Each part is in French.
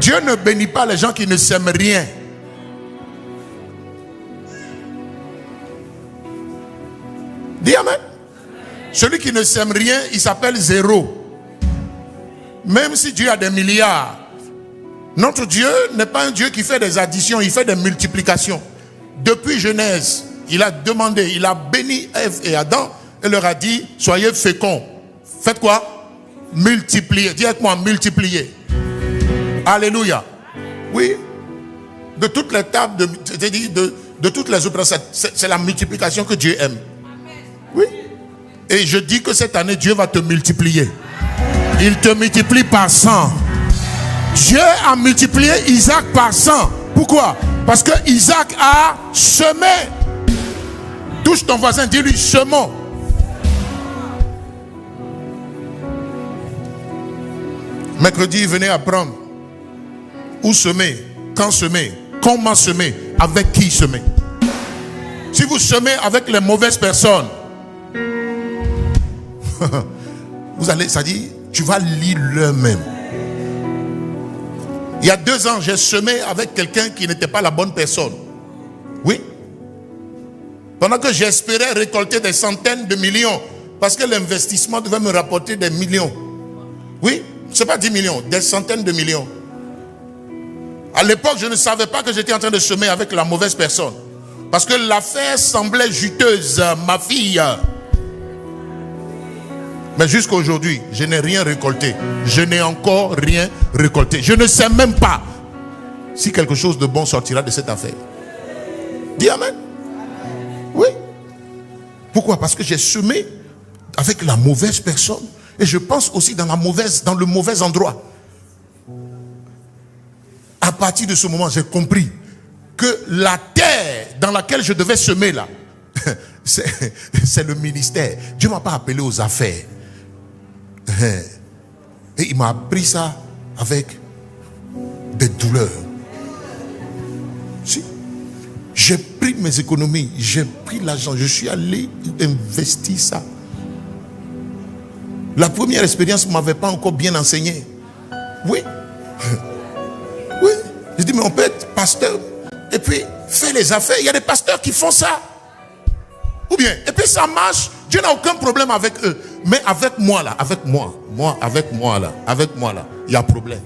Dieu ne bénit pas les gens qui ne sèment rien. Dis amen. Celui qui ne sème rien, il s'appelle zéro. Même si Dieu a des milliards, notre Dieu n'est pas un Dieu qui fait des additions, il fait des multiplications. Depuis Genèse, il a demandé, il a béni Ève et Adam et leur a dit, soyez féconds. Faites quoi? Multipliez. Dis avec moi, multiplier. Alléluia. Oui. De toutes les tables, de toutes les opérations, c'est la multiplication que Dieu aime. Oui. Et je dis que cette année, Dieu va te multiplier. Il te multiplie par 100. Dieu a multiplié Isaac par 100. Pourquoi? Parce que Isaac a semé. Touche ton voisin, dis-lui semons. Mercredi, venez apprendre où semer, quand semer, comment semer, avec qui semer. Si vous semez avec les mauvaises personnes, vous allez, ça dit, tu vas lire le même. Il y a 2 ans, j'ai semé avec quelqu'un qui n'était pas la bonne personne. Oui. Pendant que j'espérais récolter des centaines de millions, parce que l'investissement devait me rapporter des millions. Oui, ce n'est pas 10 millions, des centaines de millions. À l'époque, je ne savais pas que j'étais en train de semer avec la mauvaise personne. Parce que l'affaire semblait juteuse, ma fille. Mais jusqu'à aujourd'hui, je n'ai rien récolté. Je n'ai encore rien récolté. Je ne sais même pas si quelque chose de bon sortira de cette affaire. Dis amen. Oui. Pourquoi? Parce que j'ai semé avec la mauvaise personne. Et je pense aussi dans le mauvais endroit. À partir de ce moment, j'ai compris que la terre dans laquelle je devais semer là, c'est le ministère. Dieu ne m'a pas appelé aux affaires. Et il m'a appris ça avec des douleurs. Si. J'ai pris mes économies, j'ai pris l'argent, je suis allé investir ça. La première expérience ne m'avait pas encore bien enseigné. Oui. Oui. J'ai dit, mais on peut être pasteur et puis faire les affaires. Il y a des pasteurs qui font ça. Ou bien, et puis ça marche. Dieu n'a aucun problème avec eux. Mais avec moi là, avec moi là, il y a problème.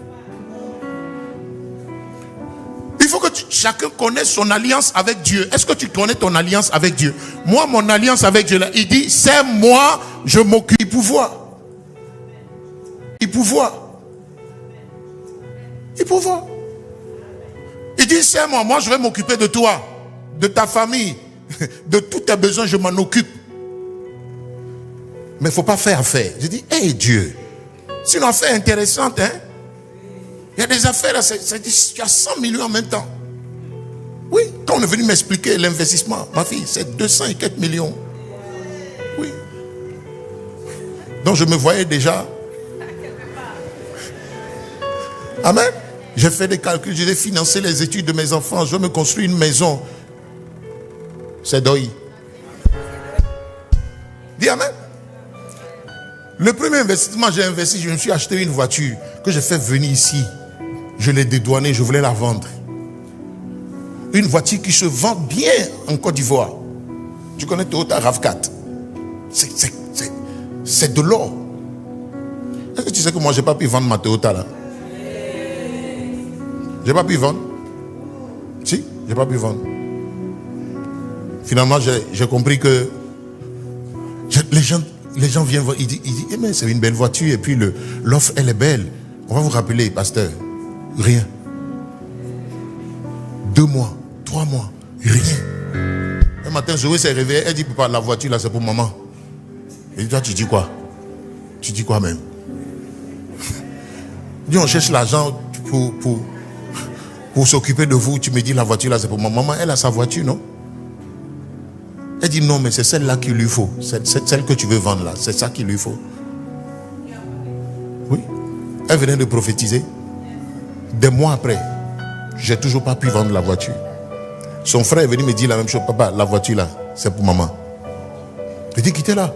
Il faut que chacun connaisse son alliance avec Dieu. Est-ce que tu connais ton alliance avec Dieu? Moi, mon alliance avec Dieu là, il dit, c'est moi, je m'occupe. Il pouvoir. Il dit, c'est moi, je vais m'occuper de toi, de ta famille, de tous tes besoins, je m'en occupe. Mais il ne faut pas faire affaire. Je dis, hé Dieu, c'est une affaire intéressante, hein? Il y a des affaires, tu as 100 millions en même temps. Oui, quand on est venu m'expliquer l'investissement, ma fille, c'est 200 et quelques millions. Oui. Donc je me voyais déjà. Amen. J'ai fait des calculs, j'ai financé les études de mes enfants, je vais me construire une maison. C'est Doi. Dis amen. Le premier investissement, j'ai investi, je me suis acheté une voiture que j'ai fait venir ici. Je l'ai dédouanée, je voulais la vendre. Une voiture qui se vend bien en Côte d'Ivoire. Tu connais Toyota RAV4. C'est de l'or. Est-ce que tu sais que moi, je n'ai pas pu vendre ma Toyota là? Je n'ai pas pu vendre. Si, je n'ai pas pu vendre. Finalement, j'ai compris que les gens viennent voir, ils disent eh mais c'est une belle voiture et puis l'offre elle est belle. On va vous rappeler, pasteur, rien. 2 mois, 3 mois, rien. Un matin, Zoé s'est réveillée, elle dit papa, la voiture là c'est pour maman. Et toi tu dis quoi? Tu dis quoi même? Dis on cherche l'argent pour s'occuper de vous, tu me dis la voiture là c'est pour maman. Maman elle a sa voiture, non? Elle dit non, mais c'est celle-là qu'il lui faut. C'est celle que tu veux vendre là. C'est ça qu'il lui faut. Oui. Elle venait de prophétiser. Des mois après, j'ai toujours pas pu vendre la voiture. Son frère est venu me dire la même chose. Papa, la voiture là, c'est pour maman. Je dis quittez là.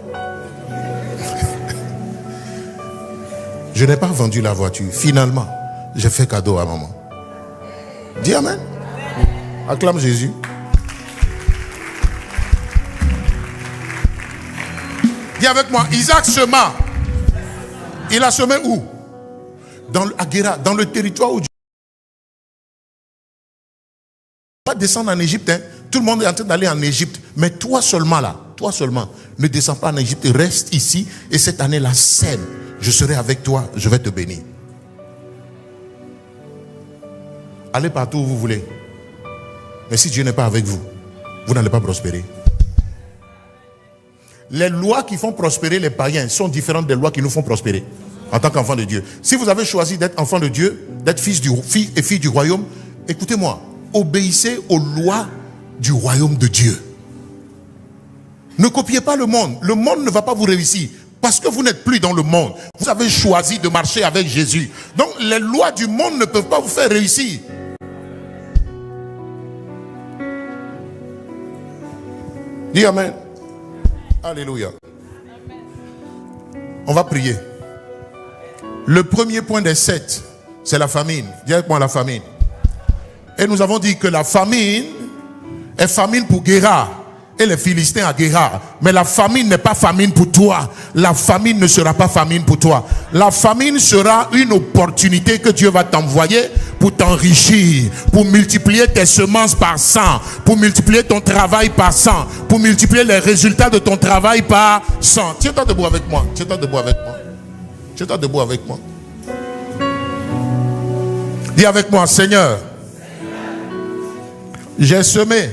Je n'ai pas vendu la voiture. Finalement, j'ai fait cadeau à maman. Dis amen. Acclame Jésus. Dis avec moi, Isaac sema. Il a semé où? À Guéra, dans le territoire où Dieu va descendre en Égypte. Hein. Tout le monde est en train d'aller en Égypte. Mais toi seulement là, toi seulement, ne descends pas en Égypte, reste ici. Et cette année, la sème, je serai avec toi, je vais te bénir. Allez partout où vous voulez. Mais si Dieu n'est pas avec vous, vous n'allez pas prospérer. Les lois qui font prospérer les païens sont différentes des lois qui nous font prospérer en tant qu'enfants de Dieu. Si vous avez choisi d'être enfant de Dieu, d'être fils et fille du royaume, écoutez-moi, obéissez aux lois du royaume de Dieu. Ne copiez pas le monde. Le monde ne va pas vous réussir parce que vous n'êtes plus dans le monde. Vous avez choisi de marcher avec Jésus. Donc les lois du monde ne peuvent pas vous faire réussir. Dis amen. Alléluia. On va prier. Le premier point des 7, c'est la famine. Dis avec moi la famine. Et nous avons dit que la famine est famine pour Guéra et les Philistins à Guéra. Mais la famine n'est pas famine pour toi. La famine ne sera pas famine pour toi. La famine sera une opportunité que Dieu va t'envoyer pour t'enrichir, pour multiplier tes semences par 100, pour multiplier ton travail par 100, pour multiplier les résultats de ton travail par 100. Tiens-toi debout avec moi. Tiens-toi debout avec moi. Tiens-toi debout avec moi. Dis avec moi, Seigneur, j'ai semé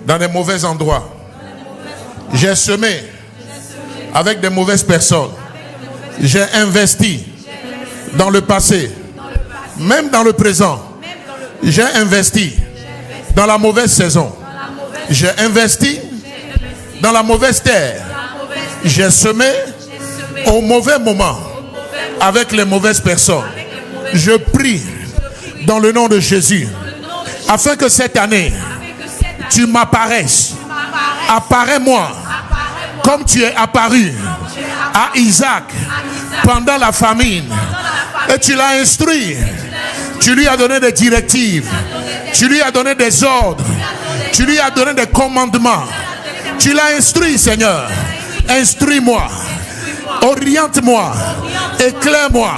dans des mauvais endroits. J'ai semé avec des mauvaises personnes. J'ai investi dans le passé. Même dans le présent, j'ai investi dans la mauvaise saison. J'ai investi dans la mauvaise terre. J'ai semé au mauvais moment avec les mauvaises personnes. Je prie dans le nom de Jésus afin que cette année, tu m'apparaisses. Apparais-moi comme tu es apparu à Isaac pendant la famine. Et tu l'as instruit. Tu lui as donné des directives. Tu lui as donné des ordres. Tu lui as donné des commandements. Tu l'as instruit, Seigneur. Instruis-moi. Oriente-moi. Éclaire-moi.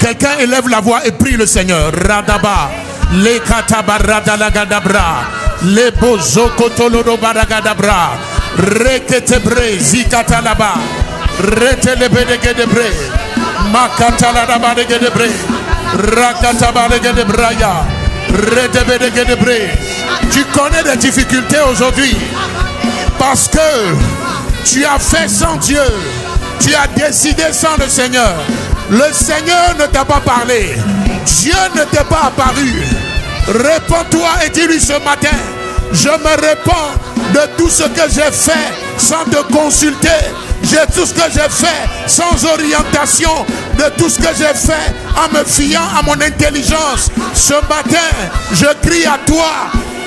Quelqu'un élève la voix et prie le Seigneur. Radaba. Le katabaradalagadabra. Le bozokotolodo baragadabra. Reketebre zikatalaba. Retelebedegedebre. Makataladabadegedebra. Rakatabadegedebraya. Retebedegedebre. Tu connais des difficultés aujourd'hui parce que tu as fait sans Dieu. Tu as décidé sans le Seigneur. Le Seigneur ne t'a pas parlé. Dieu ne t'est pas apparu. Réponds-toi et dis-lui ce matin: je me réponds de tout ce que j'ai fait sans te consulter. J'ai tout ce que j'ai fait sans orientation. De tout ce que j'ai fait en me fiant à mon intelligence. Ce matin, je crie à toi: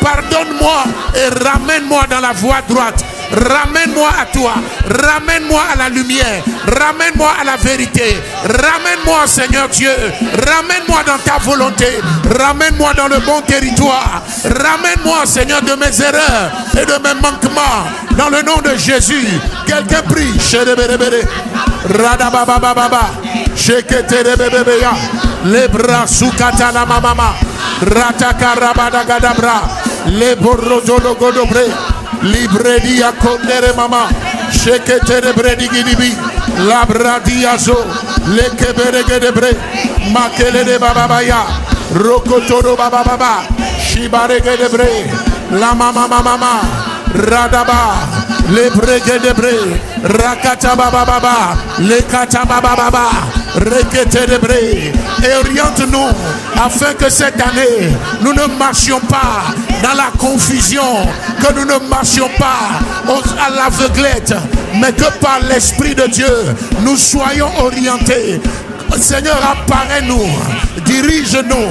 pardonne-moi et ramène-moi dans la voie droite. Ramène-moi à toi. Ramène-moi à la lumière. Ramène-moi à la vérité. Ramène-moi, Seigneur Dieu. Ramène-moi dans ta volonté. Ramène-moi dans le bon territoire. Ramène-moi, Seigneur, de mes erreurs et de mes manquements. Dans le nom de Jésus. Quelqu'un prie. Radababababa. Sheketerebebebeya. Lebra sukata la mamama. Ratakarabadagadabra. Leborozologodobre. Libredia condere mama. Sheketere bredi gidibi. Labradiazo. Lekeberegedebre. Makele de bababaya. Rokotoro bababa. Shibaregedebre. La mama mama. Radaba. Lebregedebre. Rakata bababa. Lekata bababa. Reketerebre. Et oriente-nous afin que cette année nous ne marchions pas dans la confusion, que nous ne marchions pas à l'aveuglette, mais que par l'Esprit de Dieu nous soyons orientés. Seigneur, apparaît-nous, dirige-nous,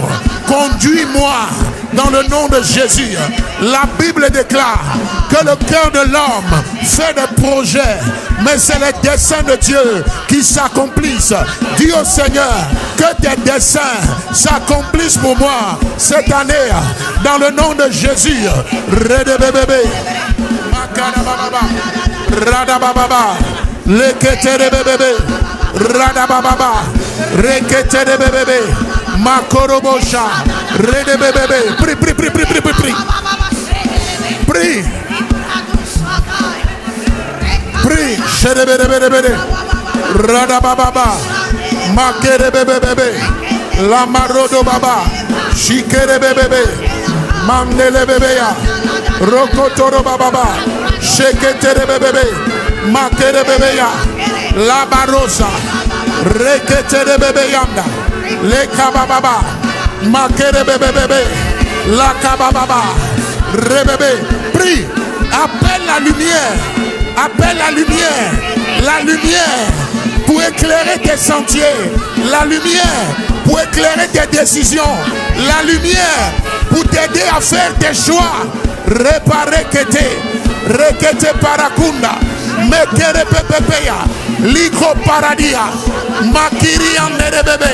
conduis-moi dans le nom de Jésus. La Bible déclare que le cœur de l'homme fait des projets, mais c'est les desseins de Dieu qui s'accomplissent. Dis au Seigneur que tes desseins s'accomplissent pour moi cette année, dans le nom de Jésus. Redebebebe, makarababa, radababa, leketerebebebe, radababa, reketerebebebe, makorobosha, redebebebe. Prie, prie, prie, prie, prie, prie. Prie. Prie. Sherebebebebe, radababa, makerebebebe, la marodo baba, shikerebebebe, mandelebebeya, rokotoro baba, sheketerebebebe, makerebebeya, la barosa, reketerebebeyanda, le kabababa, makerebebebe, la kabababa, rebebe. Prie, appelle la lumière, appelle la lumière pour éclairer tes sentiers, la lumière pour éclairer tes décisions, la lumière pour t'aider à faire tes choix. Réparer rekete parakunda, mekere pepepeya, liko paradia, makiri anderebebe,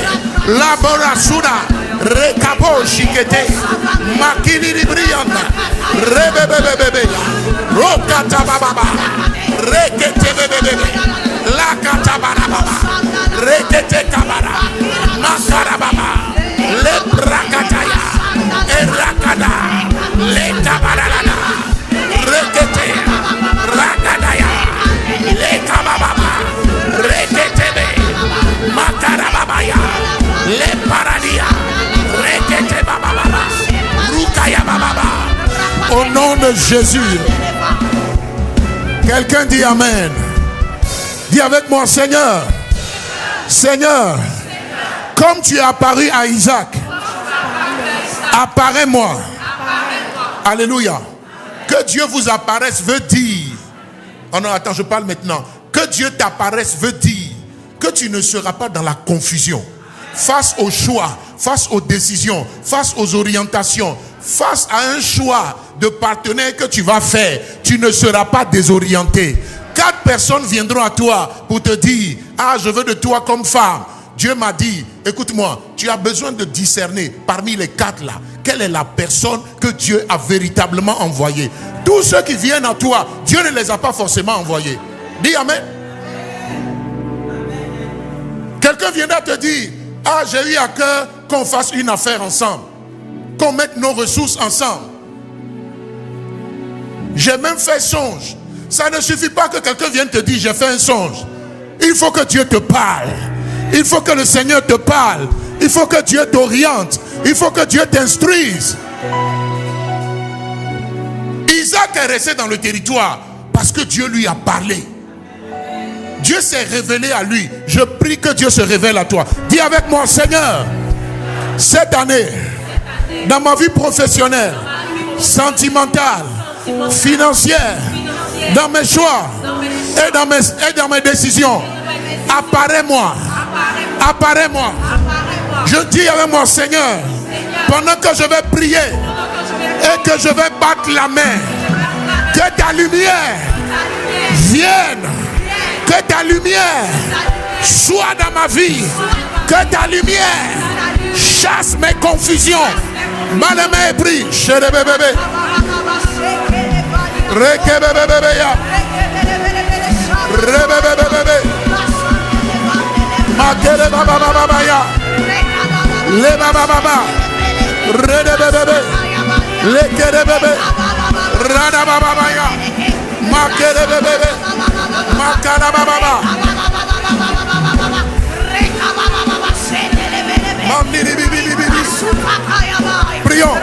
laborasuda, rekabo shikete, makiri librianda, rebebebebe, rokata bababa, rekete bebebe, lakata barababa, rekete kabara, makarababa, leprakataya, erakada, letabarada, rekete, rakadaya, lekabababa, reketebe, makarababaya, leparadia, rekete bababa, rukaya bababa. Au nom de Jésus, quelqu'un dit Amen. Dis avec moi, Seigneur, Seigneur, comme tu es apparu à Isaac, apparaît-moi. Alléluia. Que Dieu vous apparaisse veut dire, oh non, attends, je parle maintenant. Que Dieu t'apparaisse veut dire que tu ne seras pas dans la confusion. Face aux choix, face aux décisions, face aux orientations, face à un choix de partenaire que tu vas faire, tu ne seras pas désorienté. 4 personnes viendront à toi pour te dire, ah, je veux de toi comme femme. Dieu m'a dit, écoute-moi, tu as besoin de discerner parmi les 4 là, quelle est la personne que Dieu a véritablement envoyée. Tous ceux qui viennent à toi, Dieu ne les a pas forcément envoyés. Dis Amen. Quelqu'un viendra te dire, ah, j'ai eu à cœur qu'on fasse une affaire ensemble, qu'on mette nos ressources ensemble. J'ai même fait songe. Ça ne suffit pas que quelqu'un vienne te dire, j'ai fait un songe. Il faut que Dieu te parle. Il faut que le Seigneur te parle. Il faut que Dieu t'oriente. Il faut que Dieu t'instruise. Isaac est resté dans le territoire parce que Dieu lui a parlé. Dieu s'est révélé à lui. Je prie que Dieu se révèle à toi. Dis avec moi, Seigneur, cette année, dans ma vie professionnelle, sentimentale, financière, dans mes choix et dans mes décisions, apparaît-moi. Apparaît-moi. Je dis avec moi, Seigneur, pendant que je vais prier et que je vais battre la main, que ta lumière vienne, que ta lumière soit dans ma vie, que ta lumière chasse mes confusions. Malemé et prie. Bébé. Makere baba baba ya, le baba baba, rede bebe, le kere bebe, rada baba ya, makere bebe, makara baba, mamni bibi. Prions.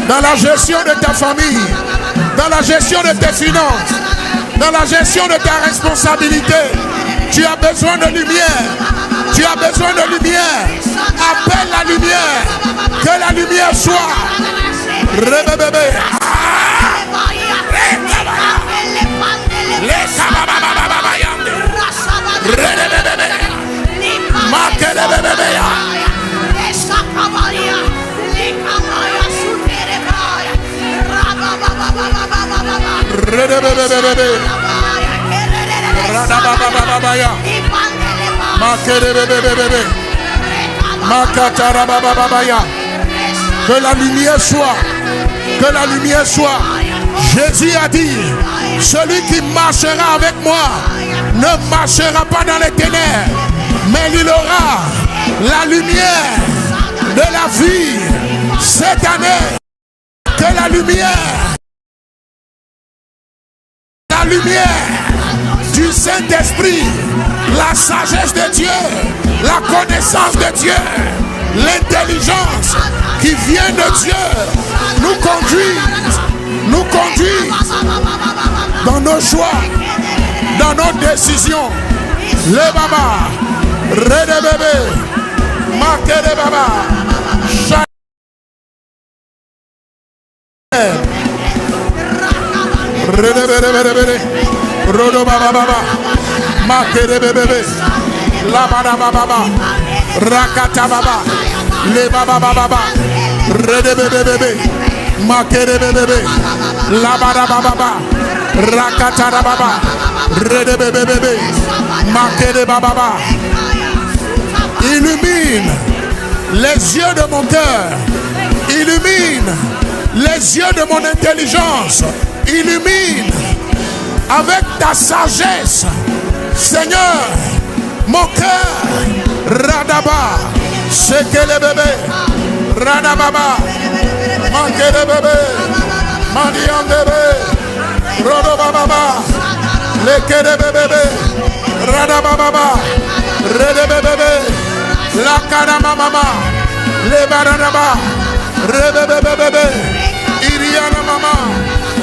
Dans la gestion de ta famille, dans la gestion de tes finances, dans la gestion de ta responsabilité, tu as besoin de lumière. Tu as besoin de lumière. Appelle la lumière. Que la lumière soit. Rebebebe. Rebebebebe. Radababababaya. Makerebebebebe. Makatarabababaya. Que la lumière soit. Que la lumière soit. Jésus a dit, celui qui marchera avec moi ne marchera pas dans les ténèbres, mais il aura la lumière de la vie. Cette année, que la lumière du Saint-Esprit, la sagesse de Dieu, la connaissance de Dieu, l'intelligence qui vient de Dieu nous conduise dans nos choix, dans nos décisions. Le baba, rede bébé, marqué de baba, rede bébé, rodo baba baba, marqué de bébé, la baba baba, rakata baba, le baba baba, rede bébé. Makere bébé, la baraba baba, rakatara baba, rede bébé, makere baba. Illumine les yeux de mon cœur, illumine les yeux de mon intelligence, illumine avec ta sagesse, Seigneur, mon cœur, radaba, c'est que le bébé, radababa. Manqué de bébé, Mandian bébé, Rodo Baba, Leke de bébé, Rada Baba, Rede bébé, La Kanama Mama, Le Baranaba, Rebe bébé, Iriana Mama,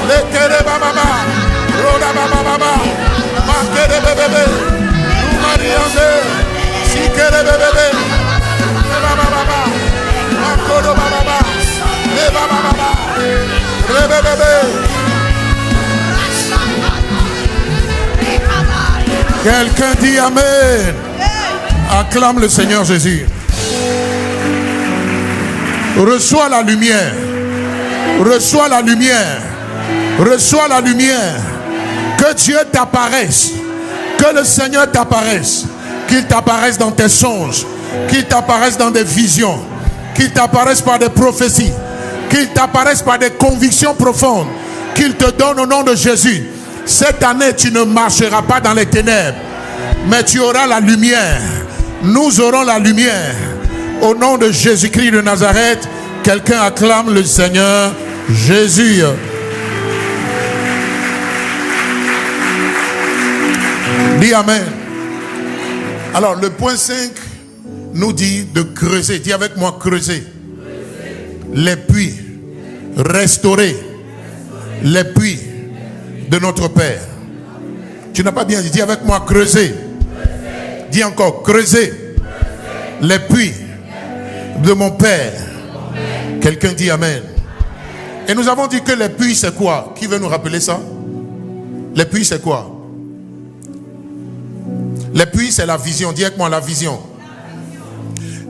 Leke de Baba, Roda Baba, Manqué de bébé, Mandian bébé, Sike de bébé, Baba, Mancodo Baba. Quelqu'un dit Amen. Acclame le Seigneur Jésus. Reçois la lumière. Reçois la lumière. Reçois la lumière. Que Dieu t'apparaisse. Que le Seigneur t'apparaisse. Qu'il t'apparaisse dans tes songes. Qu'il t'apparaisse dans des visions. Qu'il t'apparaisse par des prophéties. Qu'il t'apparaisse par des convictions profondes. Qu'il te donne au nom de Jésus. Cette année, tu ne marcheras pas dans les ténèbres, mais tu auras la lumière. Nous aurons la lumière. Au nom de Jésus-Christ de Nazareth, quelqu'un acclame le Seigneur Jésus. Dis Amen. Alors, le point 5 nous dit de creuser. Dis avec moi, creuser. Les puits, restaurer les puits de notre Père. Tu n'as pas bien dit, dis avec moi, creuser. Dis encore, creuser les puits de mon Père. Quelqu'un dit Amen. Et nous avons dit que les puits c'est quoi? Qui veut nous rappeler ça? Les puits c'est quoi? Les puits c'est la vision. Dis avec moi, la vision.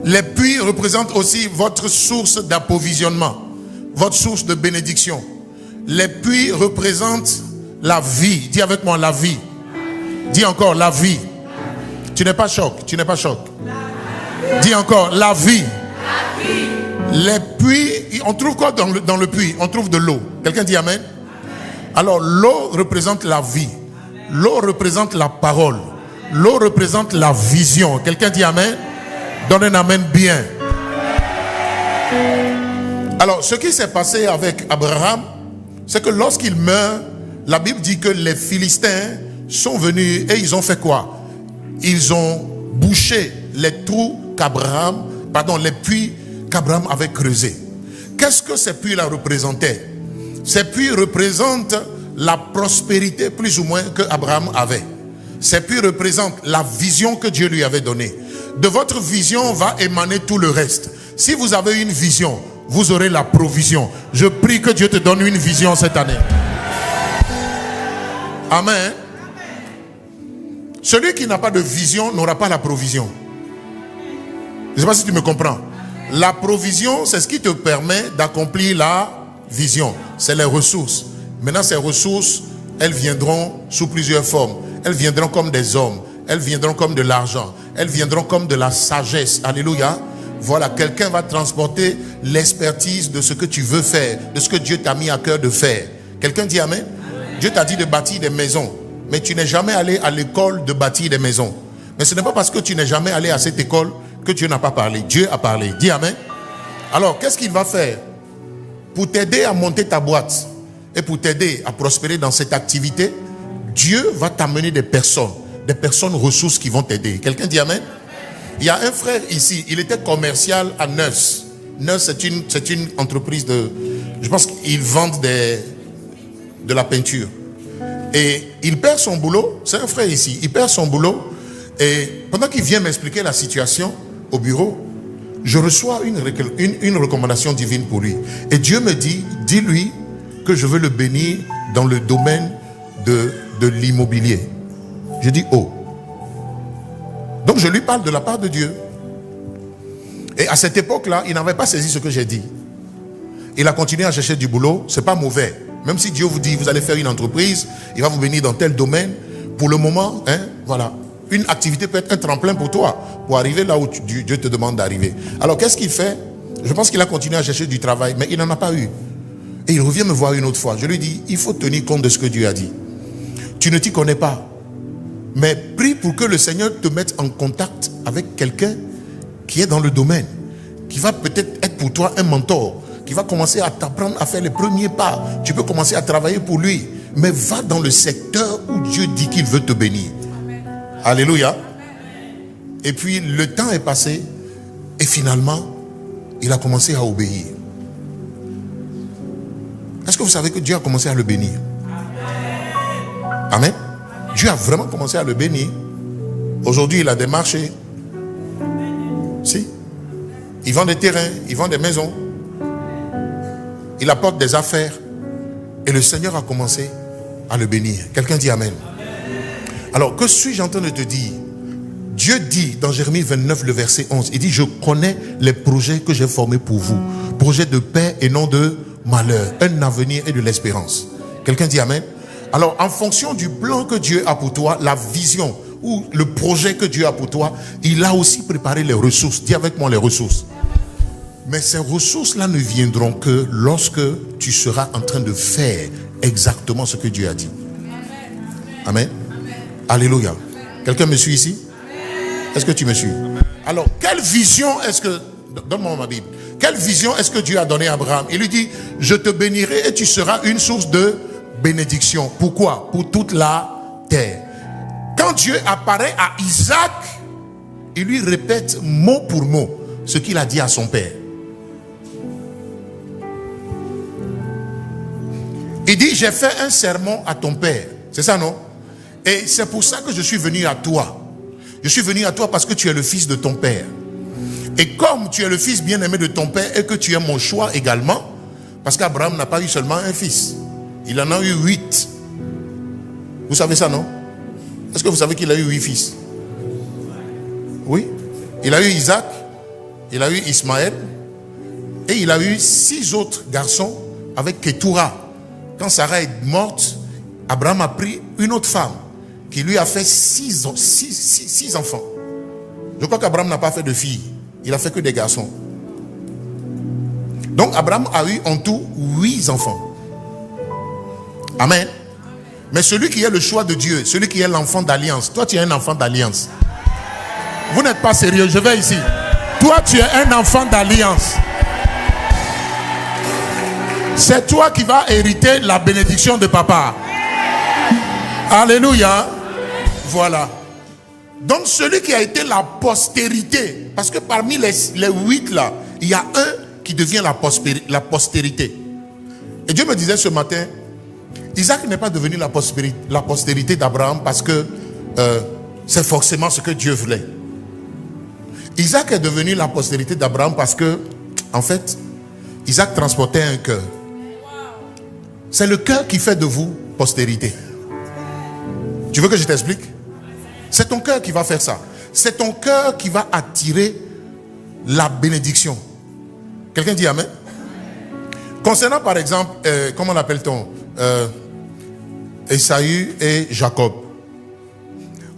Les puits représentent aussi votre source d'approvisionnement, votre source de bénédiction. Les puits représentent la vie. Dis avec moi, la vie. Dis encore, la vie. Tu n'es pas choc, tu n'es pas choc. Dis encore, la vie. Les puits, on trouve quoi dans le puits? On trouve de l'eau. Quelqu'un dit Amen? Alors, l'eau représente la vie. L'eau représente la parole. L'eau représente la vision. Quelqu'un dit Amen? Donne un Amen bien. Alors, ce qui s'est passé avec Abraham, c'est que lorsqu'il meurt, la Bible dit que les Philistins sont venus et ils ont fait quoi? Ils ont bouché les trous qu'Abraham, les puits qu'Abraham avait creusés. Qu'est-ce que ces puits-là représentaient? Ces puits représentent la prospérité plus ou moins que Abraham avait. Ces puits représentent la vision que Dieu lui avait donnée. De votre vision va émaner tout le reste. Si vous avez une vision, vous aurez la provision. Je prie que Dieu te donne une vision cette année. Amen. Celui qui n'a pas de vision n'aura pas la provision. Je ne sais pas si tu me comprends. La provision, c'est ce qui te permet d'accomplir la vision. C'est les ressources. Maintenant, ces ressources, elles viendront sous plusieurs formes. Elles viendront comme des hommes. Elles viendront comme de l'argent. Elles viendront comme de la sagesse. Alléluia. Voilà, quelqu'un va transporter l'expertise de ce que tu veux faire, de ce que Dieu t'a mis à cœur de faire. Quelqu'un dit amen. Dieu t'a dit de bâtir des maisons, mais tu n'es jamais allé à l'école de bâtir des maisons. Mais ce n'est pas parce que tu n'es jamais allé à cette école que Dieu n'a pas parlé. Dieu a parlé. Dis amen. Alors, qu'est-ce qu'il va faire? Pour t'aider à monter ta boîte et pour t'aider à prospérer dans cette activité, Dieu va t'amener des personnes ressources qui vont t'aider. Quelqu'un dit amen? Il y a un frère ici, il était commercial à Neus. Neus, c'est une entreprise de... Je pense qu'ils vendent de la peinture. Et il perd son boulot. C'est un frère ici. Il perd son boulot. Et pendant qu'il vient m'expliquer la situation au bureau, je reçois une recommandation divine pour lui. Et Dieu me dit, dis-lui que je veux le bénir dans le domaine de l'immobilier. Je dis, oh. Donc je lui parle de la part de Dieu. Et à cette époque-là, il n'avait pas saisi ce que j'ai dit. Il a continué à chercher du boulot. C'est pas mauvais. Même si Dieu vous dit, vous allez faire une entreprise, il va vous bénir dans tel domaine. Pour le moment, voilà. Une activité peut être un tremplin pour toi, pour arriver là où Dieu te demande d'arriver. Alors qu'est-ce qu'il fait? Je pense qu'il a continué à chercher du travail, mais il n'en a pas eu. Et il revient me voir une autre fois. Je lui dis, il faut tenir compte de ce que Dieu a dit. Tu ne t'y connais pas. Mais prie pour que le Seigneur te mette en contact avec quelqu'un qui est dans le domaine, qui va peut-être être pour toi un mentor, qui va commencer à t'apprendre à faire les premiers pas. Tu peux commencer à travailler pour lui, mais va dans le secteur où Dieu dit qu'il veut te bénir. Amen. Alléluia. Amen. Et puis le temps est passé et finalement, il a commencé à obéir. Est-ce que vous savez que Dieu a commencé à le bénir? Amen. Amen. Dieu a vraiment commencé à le bénir. Aujourd'hui, il a des marchés. Si. Il vend des terrains, il vend des maisons. Il apporte des affaires. Et le Seigneur a commencé à le bénir. Quelqu'un dit amen. Alors, que suis-je en train de te dire? Dieu dit dans Jérémie 29, le verset 11, il dit, je connais les projets que j'ai formés pour vous. Projets de paix et non de malheur. Un avenir et de l'espérance. Quelqu'un dit amen. Alors, en fonction du plan que Dieu a pour toi, la vision ou le projet que Dieu a pour toi, il a aussi préparé les ressources. Dis avec moi les ressources. Mais ces ressources-là ne viendront que lorsque tu seras en train de faire exactement ce que Dieu a dit. Amen. Amen. Alléluia. Quelqu'un me suit ici? Est-ce que tu me suis? Alors, quelle vision est-ce que... Donne-moi ma Bible. Quelle vision est-ce que Dieu a donné à Abraham? Il lui dit, je te bénirai et tu seras une source de bénédiction. Pourquoi? Pour toute la terre. Quand Dieu apparaît à Isaac, il lui répète mot pour mot ce qu'il a dit à son père. Il dit, j'ai fait un serment à ton père. C'est ça, non? Et c'est pour ça que je suis venu à toi. Je suis venu à toi parce que tu es le fils de ton père. Et comme tu es le fils bien-aimé de ton père et que tu es mon choix également, parce qu'Abraham n'a pas eu seulement un fils. Il en a eu 8. Vous savez ça, non? Est-ce que vous savez qu'il a eu 8 fils? Oui. Il a eu Isaac, il a eu Ismaël, et il a eu 6 autres garçons avec Ketura. Quand Sarah est morte, Abraham a pris une autre femme qui lui a fait 6 enfants. Je crois qu'Abraham n'a pas fait de filles. Il a fait que des garçons. Donc Abraham a eu en tout 8 enfants. Amen. Mais celui qui est le choix de Dieu, celui qui est l'enfant d'alliance, toi tu es un enfant d'alliance. Vous n'êtes pas sérieux, je vais ici. Toi tu es un enfant d'alliance. C'est toi qui vas hériter la bénédiction de papa. Alléluia. Voilà. Donc celui qui a été la postérité, parce que parmi les 8 là, il y a un qui devient la postérité. Et Dieu me disait ce matin, Isaac n'est pas devenu la postérité d'Abraham parce que c'est forcément ce que Dieu voulait. Isaac est devenu la postérité d'Abraham parce que, en fait, Isaac transportait un cœur. C'est le cœur qui fait de vous postérité. Tu veux que je t'explique? C'est ton cœur qui va faire ça. C'est ton cœur qui va attirer la bénédiction. Quelqu'un dit amen? Concernant par exemple, comment l'appelle-t-on? Ésaü et Jacob.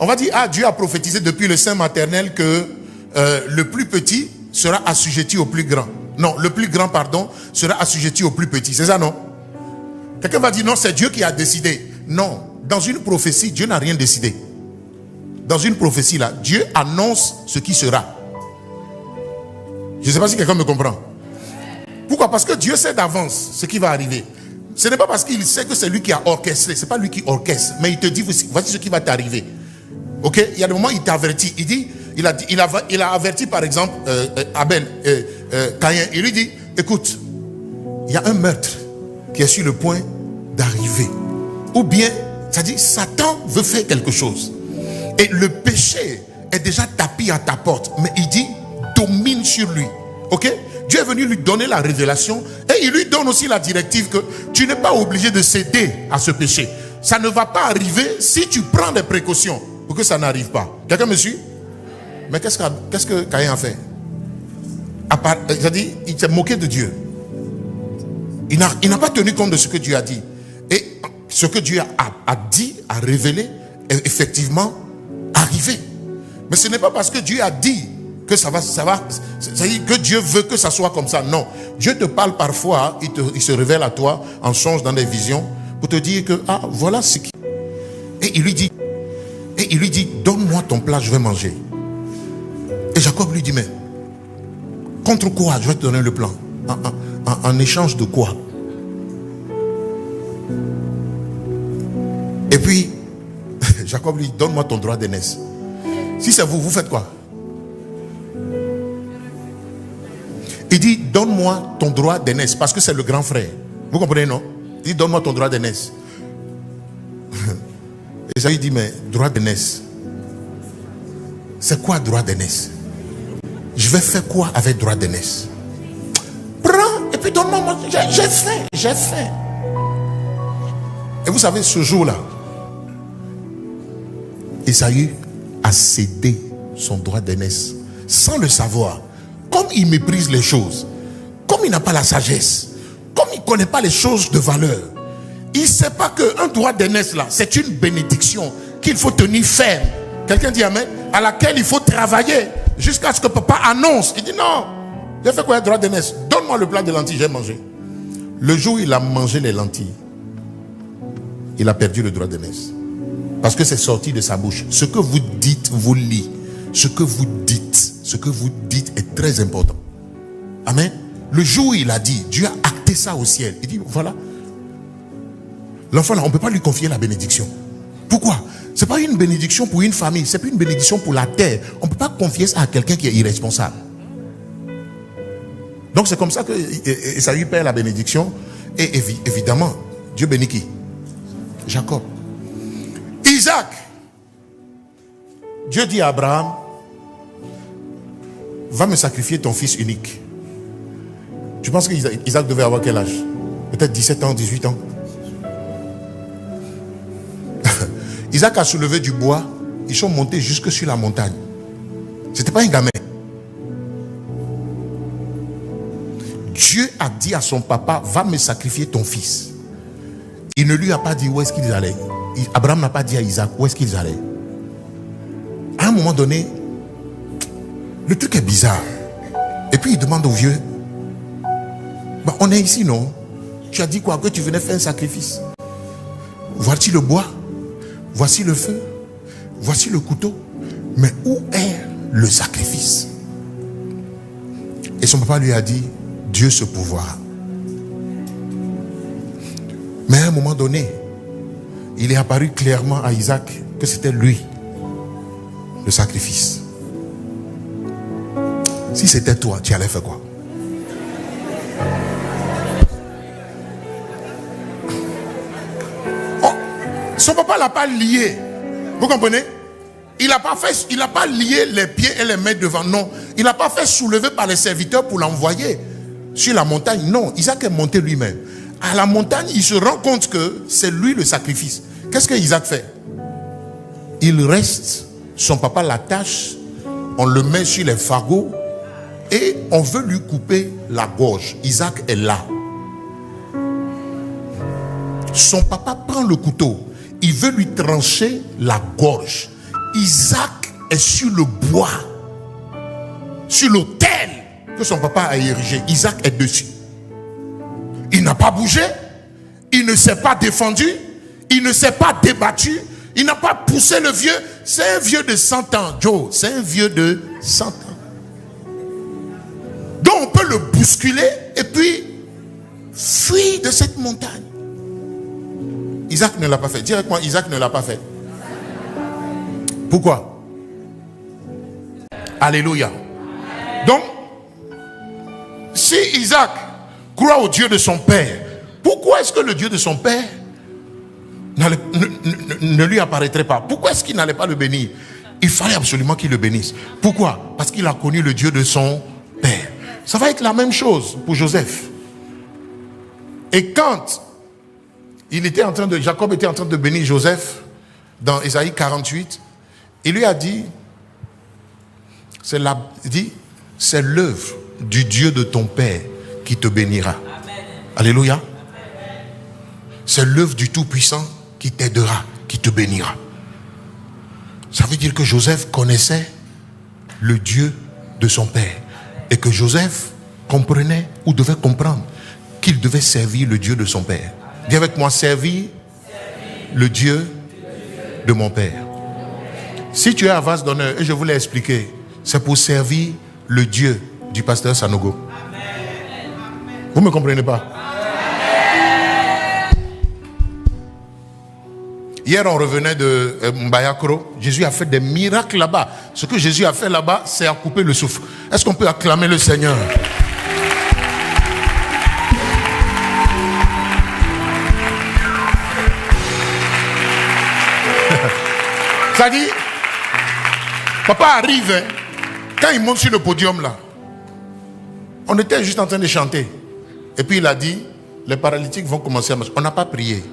On va dire, ah, Dieu a prophétisé depuis le sein maternel que le plus petit sera assujetti au plus grand. Non, le plus grand, pardon, sera assujetti au plus petit. C'est ça, non? Quelqu'un va dire, non, c'est Dieu qui a décidé. Non, dans une prophétie, Dieu n'a rien décidé. Dans une prophétie, là, Dieu annonce ce qui sera. Je ne sais pas si quelqu'un me comprend. Pourquoi? Parce que Dieu sait d'avance ce qui va arriver. Ce n'est pas parce qu'il sait que c'est lui qui a orchestré. Ce n'est pas lui qui orchestre. Mais il te dit, voici ce qui va t'arriver. Ok? Il y a des moments où il t'avertit. Il a averti par exemple Abel, Caïn. Il lui dit, écoute, il y a un meurtre qui est sur le point d'arriver. Ou bien, c'est-à-dire Satan veut faire quelque chose. Et le péché est déjà tapis à ta porte. Mais il dit, domine sur lui. Ok? Dieu est venu lui donner la révélation. Et il lui donne aussi la directive que tu n'es pas obligé de céder à ce péché. Ça ne va pas arriver si tu prends des précautions pour que ça n'arrive pas. Quelqu'un me suit? Mais qu'est-ce que Caïn a fait? C'est-à-dire, il s'est moqué de Dieu. Il n'a pas tenu compte de ce que Dieu a dit. Et ce que Dieu a dit, a révélé, est effectivement arrivé. Mais ce n'est pas parce que Dieu a dit que ça va, c'est-à-dire que Dieu veut que ça soit comme ça. Non. Dieu te parle parfois, il se révèle à toi en songe dans des visions pour te dire que, ah, voilà ce qui... Et il lui dit, donne-moi ton plat, je vais manger. Et Jacob lui dit, mais contre quoi je vais te donner le plan? En échange de quoi? Et puis, Jacob lui dit, donne-moi ton droit d'aînesse. Si c'est vous, vous faites quoi? Il dit, donne-moi ton droit d'aînesse, parce que c'est le grand frère. Vous comprenez, non? Il dit, donne-moi ton droit d'aînesse. Et ça, il dit, mais droit d'aînesse, c'est quoi droit d'aînesse? Je vais faire quoi avec droit d'aînesse? Prends et puis donne-moi. J'ai faim. Et vous savez, ce jour-là, Ésaü a cédé son droit d'aînesse sans le savoir. Comme il méprise les choses, comme il n'a pas la sagesse, comme il ne connaît pas les choses de valeur, il ne sait pas qu'un droit d'aînesse là, c'est une bénédiction qu'il faut tenir ferme. Quelqu'un dit amen, à laquelle il faut travailler jusqu'à ce que papa annonce. Il dit non, j'ai fait quoi, droit d'aînesse? Donne-moi le plat de lentilles, j'ai mangé. Le jour où il a mangé les lentilles, il a perdu le droit d'aînesse. Parce que c'est sorti de sa bouche. Ce que vous dites vous lie. Ce que vous dites est très important. Amen. Le jour où il a dit, Dieu a acté ça au ciel. Il dit, voilà. L'enfant là, on ne peut pas lui confier la bénédiction. Pourquoi? Ce n'est pas une bénédiction pour une famille. Ce n'est pas une bénédiction pour la terre. On ne peut pas confier ça à quelqu'un qui est irresponsable. Donc c'est comme ça que Ésaü perd la bénédiction. Et évidemment, Dieu bénit qui? Jacob. Isaac. Dieu dit à Abraham, va me sacrifier ton fils unique. Tu penses que Isaac devait avoir quel âge? Peut-être 17 ans, 18 ans. Isaac a soulevé du bois. Ils sont montés jusque sur la montagne. C'était pas un gamin. Dieu a dit à son papa, va me sacrifier ton fils. Il ne lui a pas dit où est-ce qu'ils allaient. Abraham n'a pas dit à Isaac où est-ce qu'ils allaient. À un moment donné, le truc est bizarre. Et puis il demande au vieux, bah, on est ici, non? Tu as dit quoi? Que tu venais faire un sacrifice. Voici le bois, voici le feu, voici le couteau. Mais où est le sacrifice? Et son papa lui a dit, Dieu se pourvoira. Mais à un moment donné, il est apparu clairement à Isaac que c'était lui, le sacrifice. Si c'était toi, tu allais faire quoi? Oh, son papa ne l'a pas lié. Vous comprenez? Il n'a pas lié les pieds et les mains devant. Non. Il n'a pas fait soulever par les serviteurs pour l'envoyer sur la montagne. Non. Isaac est monté lui-même. À la montagne, il se rend compte que c'est lui le sacrifice. Qu'est-ce que Isaac fait? Il reste, son papa l'attache, on le met sur les fagots et on veut lui couper la gorge. Isaac est là. Son papa prend le couteau il veut lui trancher la gorge. Isaac est sur le bois, sur l'autel que son papa a érigé. Isaac est dessus. Il n'a pas bougé, il ne s'est pas défendu, il ne s'est pas débattu, il n'a pas poussé le vieux. C'est un vieux de 100 ans, Joe, c'est un vieux de 100 ans. Donc on peut le bousculer et puis fuir de cette montagne. Isaac ne l'a pas fait. Dis avec moi, Isaac ne l'a pas fait. Pourquoi? Alléluia. Donc, si Isaac croit au Dieu de son père, pourquoi est-ce que le Dieu de son père ne lui apparaîtrait pas? Pourquoi est-ce qu'il n'allait pas le bénir? Il fallait absolument qu'il le bénisse. Pourquoi? Parce qu'il a connu le Dieu de son père. Ça va être la même chose pour Joseph. Et quand Jacob était en train de bénir Joseph, dans Ésaïe 48, il lui a dit, c'est l'œuvre du Dieu de ton père qui te bénira. Amen. Alléluia. Amen. C'est l'œuvre du Tout-Puissant qui t'aidera, qui te bénira. Ça veut dire que Joseph connaissait le Dieu de son père. Et que Joseph comprenait ou devait comprendre qu'il devait servir le Dieu de son père. Dis avec moi, servir le Dieu de mon père. Si tu es à vase d'honneur, et je vous l'ai expliqué, c'est pour servir le Dieu du pasteur Sanogo. Vous ne me comprenez pas? Hier, on revenait de Mbayakro. Jésus a fait des miracles là-bas. Ce que Jésus a fait là-bas, c'est à couper le souffle. Est-ce qu'on peut acclamer le Seigneur? Ça dit, papa arrive, hein, quand il monte sur le podium là, on était juste en train de chanter. Et puis il a dit, les paralytiques vont commencer à marcher. On n'a pas prié.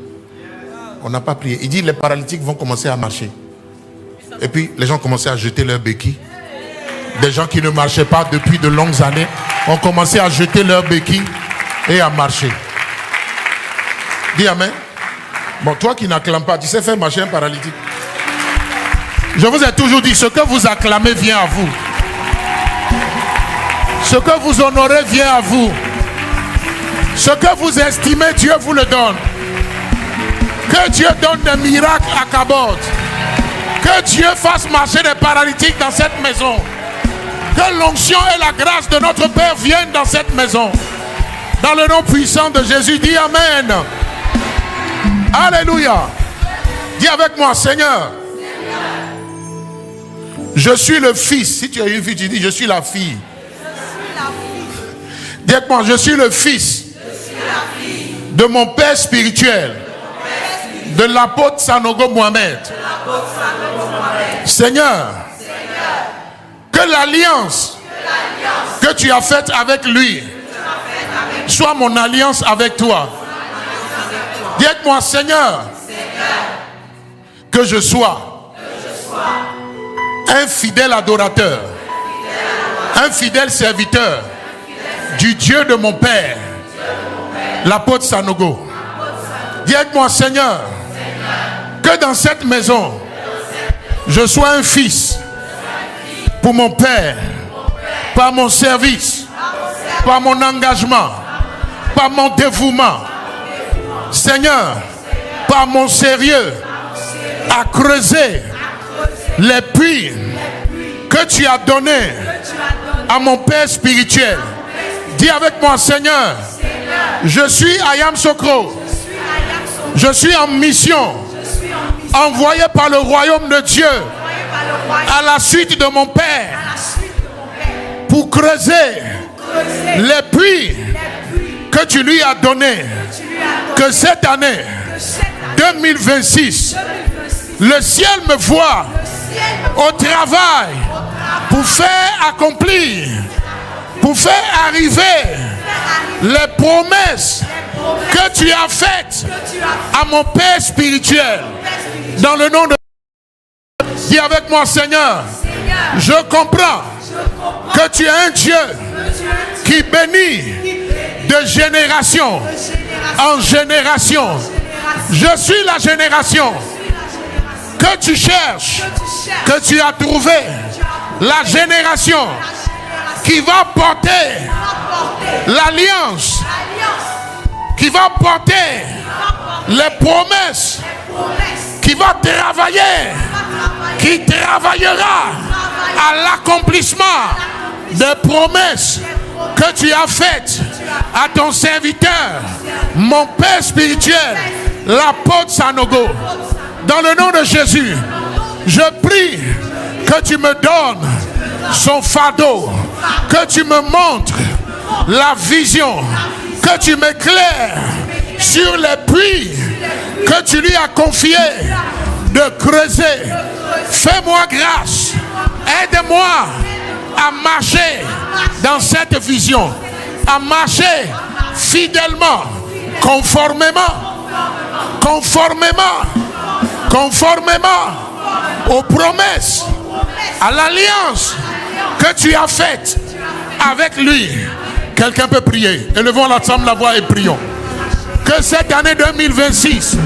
On n'a pas prié. Il dit, les paralytiques vont commencer à marcher. Et puis les gens commençaient à jeter leurs béquilles. Des gens qui ne marchaient pas depuis de longues années ont commencé à jeter leurs béquilles et à marcher. Dis amen. Bon, toi qui n'acclames pas, tu sais faire marcher un paralytique. Je vous ai toujours dit, ce que vous acclamez vient à vous. Ce que vous honorez vient à vous. Ce que vous estimez, Dieu vous le donne. Que Dieu donne des miracles à Cabot. Que Dieu fasse marcher des paralytiques dans cette maison. Que l'onction et la grâce de notre Père viennent dans cette maison. Dans le nom puissant de Jésus, dis Amen. Alléluia. Dis avec moi, Seigneur. Je suis le fils. Si tu as une fille, tu dis je suis la fille. Dis avec moi, je suis le fils de mon père spirituel, de l'apôtre Sanogo Mohamed. Seigneur, que l'alliance que tu as faite avec lui soit mon alliance avec toi. Dis avec moi, Seigneur, que je sois un fidèle adorateur, un fidèle serviteur du Dieu de mon père, l'apôtre Sanogo. Dis avec moi, Seigneur, que dans cette maison, je sois un fils pour mon père, par mon service, par mon engagement, par mon dévouement. Seigneur, par mon sérieux, à creuser les puits que tu as donnés à mon père spirituel. Dis avec moi, Seigneur, je suis Ayam Sokro. Je suis en mission, envoyé par le royaume de Dieu à la suite de mon père pour creuser les puits que tu lui as donnés. Que cette année 2026, le ciel me voit au travail pour faire accomplir, pour faire arriver les promesses que tu as faites à mon père spirituel. Dans le nom de... Dis avec moi, Seigneur, je comprends que tu es un Dieu qui bénit de génération en génération. Je suis la génération que tu cherches, que tu as trouvé la génération qui va porter l'alliance, qui va porter les promesses, qui va travailler, qui travaillera à l'accomplissement des promesses que tu as faites à ton serviteur, mon Père spirituel, l'apôtre Sanogo. Dans le nom de Jésus, je prie que tu me donnes son fardeau, que tu me montres la vision, que tu m'éclaires sur les puits que tu lui as confié de creuser. Fais-moi grâce, aide-moi à marcher dans cette vision, à marcher fidèlement, conformément aux promesses, à l'alliance que tu as faite avec lui. Quelqu'un peut prier. Élevons l'ensemble la voix et prions. Que cette année 2026,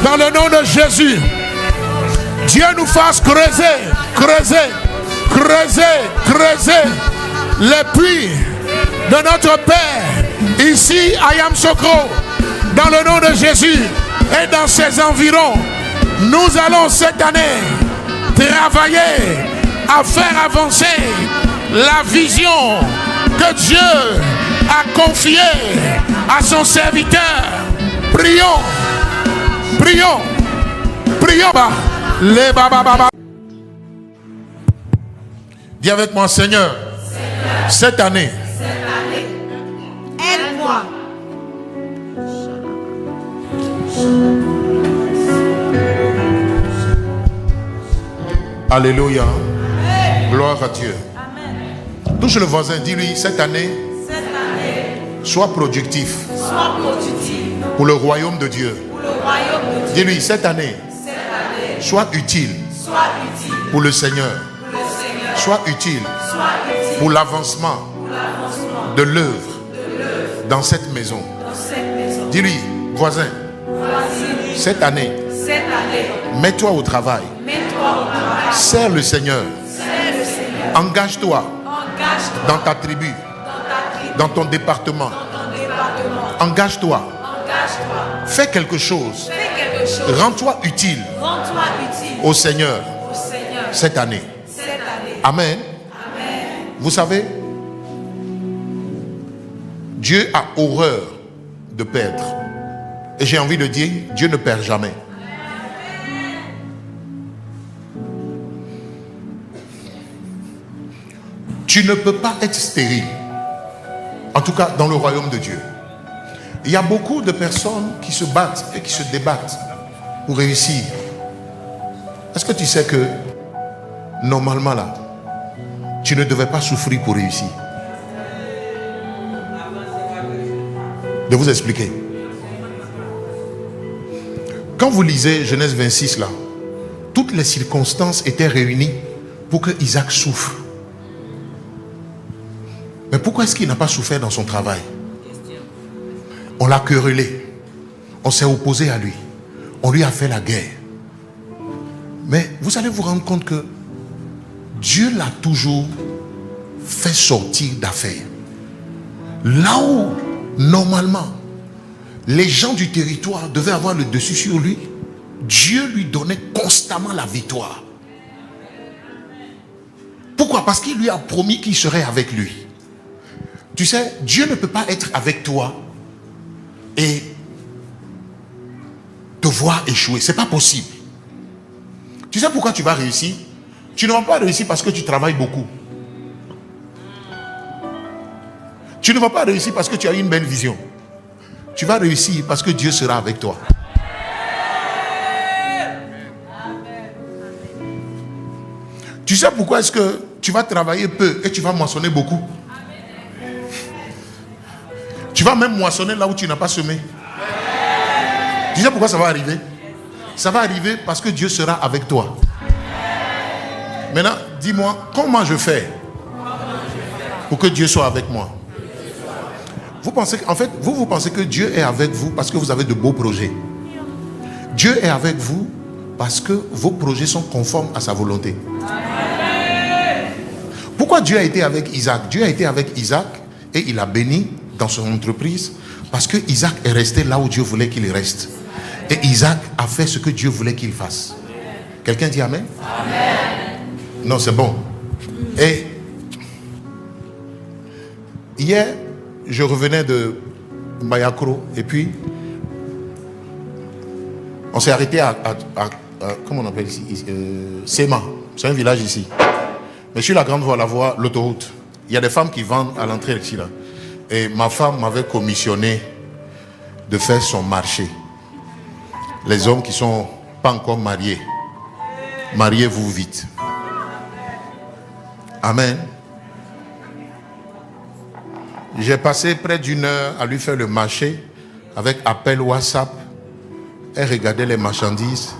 dans le nom de Jésus, Dieu nous fasse creuser les puits de notre Père ici à Yamoussoukro, dans le nom de Jésus et dans ses environs. Nous allons cette année travailler à faire avancer la vision que Dieu a confiée à son serviteur. Prions. Dis avec moi, Seigneur, cette année, aide-moi. Alléluia. Gloire à Dieu. Amen. Touche le voisin, dis-lui, cette année, sois productif, pour le royaume de Dieu. Dis-lui, cette année, sois utile, pour le Seigneur. Sois utile pour l'avancement de l'œuvre dans cette maison. Dis-lui, voisin, cette année, mets-toi au travail. Sers le Seigneur. Engage-toi dans ta tribu, dans ton département. Engage-toi. Fais quelque chose. Rends-toi utile au Seigneur cette année. Amen. Vous savez, Dieu a horreur de perdre. Et j'ai envie de dire, Dieu ne perd jamais. Tu ne peux pas être stérile. En tout cas, dans le royaume de Dieu. Il y a beaucoup de personnes qui se battent et qui se débattent pour réussir. Est-ce que tu sais que, normalement là, tu ne devais pas souffrir pour réussir? De vous expliquer. Quand vous lisez Genèse 26 là, toutes les circonstances étaient réunies pour que Isaac souffre. Mais pourquoi est-ce qu'il n'a pas souffert dans son travail? On l'a querellé. On s'est opposé à lui. On lui a fait la guerre. Mais vous allez vous rendre compte que Dieu l'a toujours fait sortir d'affaires. Là où, normalement, les gens du territoire devaient avoir le dessus sur lui, Dieu lui donnait constamment la victoire. Pourquoi? Parce qu'il lui a promis qu'il serait avec lui. Tu sais, Dieu ne peut pas être avec toi et te voir échouer. Ce n'est pas possible. Tu sais pourquoi tu vas réussir? Tu ne vas pas réussir parce que tu travailles beaucoup. Tu ne vas pas réussir parce que tu as une belle vision. Tu vas réussir parce que Dieu sera avec toi. Tu sais pourquoi est-ce que tu vas travailler peu et tu vas moissonner beaucoup? Tu vas même moissonner là où tu n'as pas semé. Tu sais pourquoi ça va arriver? Ça va arriver parce que Dieu sera avec toi. Maintenant, dis-moi, comment je fais pour que Dieu soit avec moi? Vous pensez qu'en fait, vous pensez que Dieu est avec vous parce que vous avez de beaux projets. Dieu est avec vous Parce que vos projets sont conformes à sa volonté. Pourquoi Dieu a été avec Isaac? Dieu a été avec Isaac et il a béni dans son entreprise parce que Isaac est resté là où Dieu voulait qu'il reste. Et Isaac a fait ce que Dieu voulait qu'il fasse. Quelqu'un dit Amen? Amen. Non, c'est bon. Et hier, je revenais de Mbayakro et puis on s'est arrêté à comment on appelle ici, Sema. C'est un village ici. Mais sur la grande voie, l'autoroute, il y a des femmes qui vendent à l'entrée ici là. Et ma femme m'avait commissionné de faire son marché. Les hommes qui ne sont pas encore mariés, mariez-vous vite. Amen. J'ai passé près d'1 heure à lui faire le marché avec appel WhatsApp. Elle regardait les marchandises.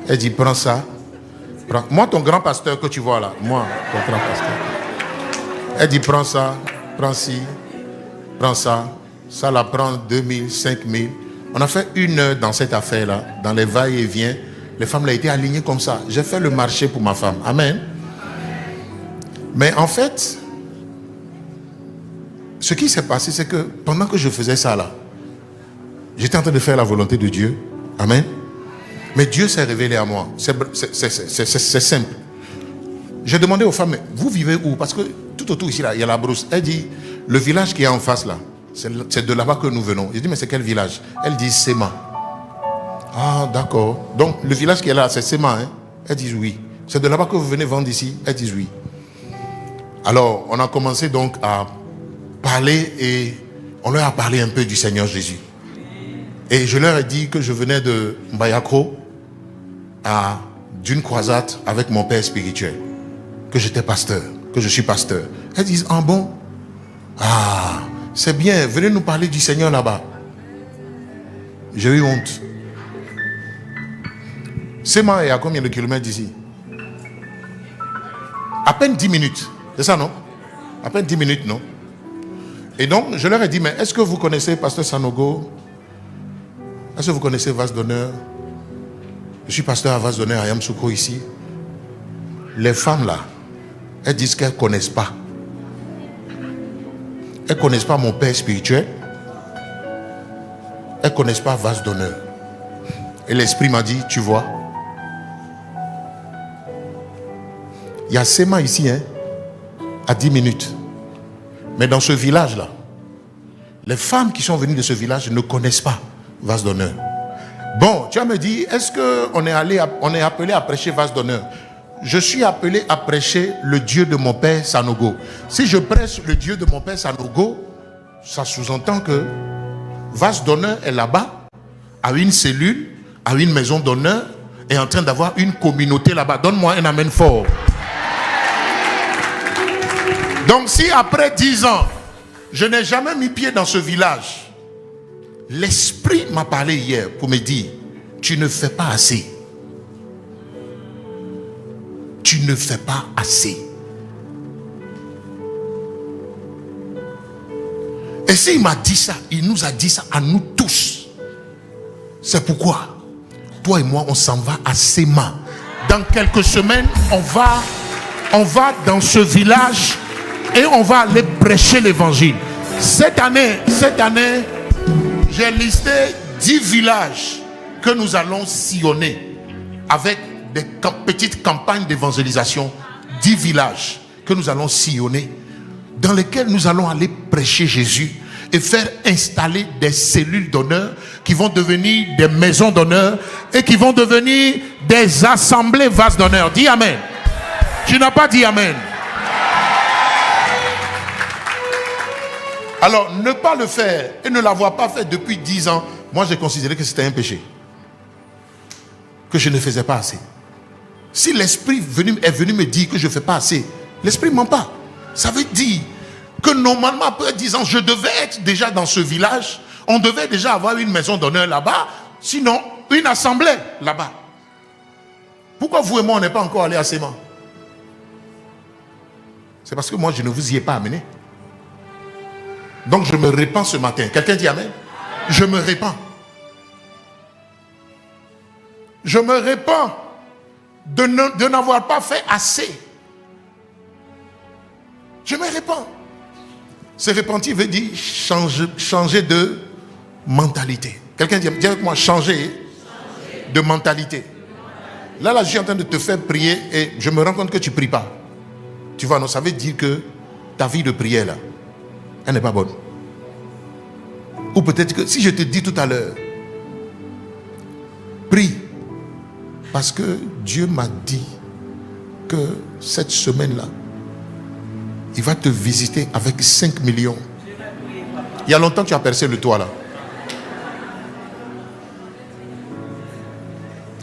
Elle dit, prends ça. Prends. Moi, ton grand pasteur que tu vois là. Moi, ton grand pasteur. Elle dit, prends ça. Prends ci. Prends ça. Ça la prend 2000, 5000. On a fait 1 heure dans cette affaire-là. Dans les va-et-vient. Les femmes l'ont été alignées comme ça. J'ai fait le marché pour ma femme. Amen. Mais en fait, ce qui s'est passé, c'est que pendant que je faisais ça là, j'étais en train de faire la volonté de Dieu. Amen. Mais Dieu s'est révélé à moi. C'est simple. J'ai demandé aux femmes, vous vivez où? Parce que tout autour ici, là, il y a la brousse. Elle dit, le village qui est en face là, c'est de là-bas que nous venons. Je dis, mais c'est quel village? Elle dit, Sema. Ah, d'accord. Donc, le village qui est là, c'est Sema. Hein? Elle dit, oui. C'est de là-bas que vous venez vendre ici? Elle dit, oui. Alors, on a commencé donc à parler et on leur a parlé un peu du Seigneur Jésus. Et je leur ai dit que je venais de Mbayakro d'une croisade avec mon père spirituel, que j'étais pasteur, que je suis pasteur. Elles disent, ah bon? Ah, c'est bien, venez nous parler du Seigneur là-bas. J'ai eu honte. Sema est à combien de kilomètres d'ici? À peine 10 minutes. C'est ça, non? À peine 10 minutes, non? Et donc, je leur ai dit, mais est-ce que vous connaissez Pasteur Sanogo? Est-ce que vous connaissez Vase d'honneur? Je suis pasteur à Vase d'honneur à Yamsoukro ici. Les femmes là, elles disent qu'elles ne connaissent pas. Elles ne connaissent pas mon père spirituel. Elles ne connaissent pas Vase d'honneur. Et l'esprit m'a dit, tu vois, il y a Sema ici, hein, à 10 minutes. Mais dans ce village-là, les femmes qui sont venues de ce village ne connaissent pas Vase d'honneur. Bon, tu vas me dire, est-ce qu'on est appelé à prêcher Vase d'honneur? Je suis appelé à prêcher le Dieu de mon père Sanogo. Si je prêche le Dieu de mon père Sanogo, ça sous-entend que Vase d'honneur est là-bas, à une cellule, à une maison d'honneur, et en train d'avoir une communauté là-bas. Donne-moi un amen fort. Donc si après 10 ans, je n'ai jamais mis pied dans ce village, l'esprit m'a parlé hier pour me dire, tu ne fais pas assez. Tu ne fais pas assez. Et s'il m'a dit ça, il nous a dit ça à nous tous. C'est pourquoi, toi et moi, on s'en va à Sema. Dans quelques semaines, on va dans ce village et on va aller prêcher l'évangile. Cette année, j'ai listé 10 villages que nous allons sillonner avec des petites campagnes d'évangélisation. 10 villages que nous allons sillonner, dans lesquels nous allons aller prêcher Jésus et faire installer des cellules d'honneur qui vont devenir des maisons d'honneur et qui vont devenir des assemblées vases d'honneur. Dis Amen. Tu n'as pas dit Amen. Alors, ne pas le faire et ne l'avoir pas fait depuis 10 ans, moi j'ai considéré que c'était un péché. Que je ne faisais pas assez. Si l'esprit est venu me dire que je ne fais pas assez, l'esprit ne ment pas. Ça veut dire que normalement, après 10 ans, je devais être déjà dans ce village. On devait déjà avoir une maison d'honneur là-bas. Sinon, une assemblée là-bas. Pourquoi vous et moi, on n'est pas encore allés à Sema? C'est parce que moi, je ne vous y ai pas amené. Donc, je me répands ce matin. Quelqu'un dit Amen? Je me répands. Je me répands. de n'avoir pas fait assez. Je me répands. Se repentir veut dire changer de mentalité. Quelqu'un dit avec moi, changer de mentalité. Là, je suis en train de te faire prier et je me rends compte que tu ne pries pas. Tu vois, non, ça veut dire que ta vie de prière, là, elle n'est pas bonne. Ou peut-être que si je te dis tout à l'heure, prie, parce que Dieu m'a dit que cette semaine-là, il va te visiter avec 5 millions. Il y a longtemps que tu as percé le toit là.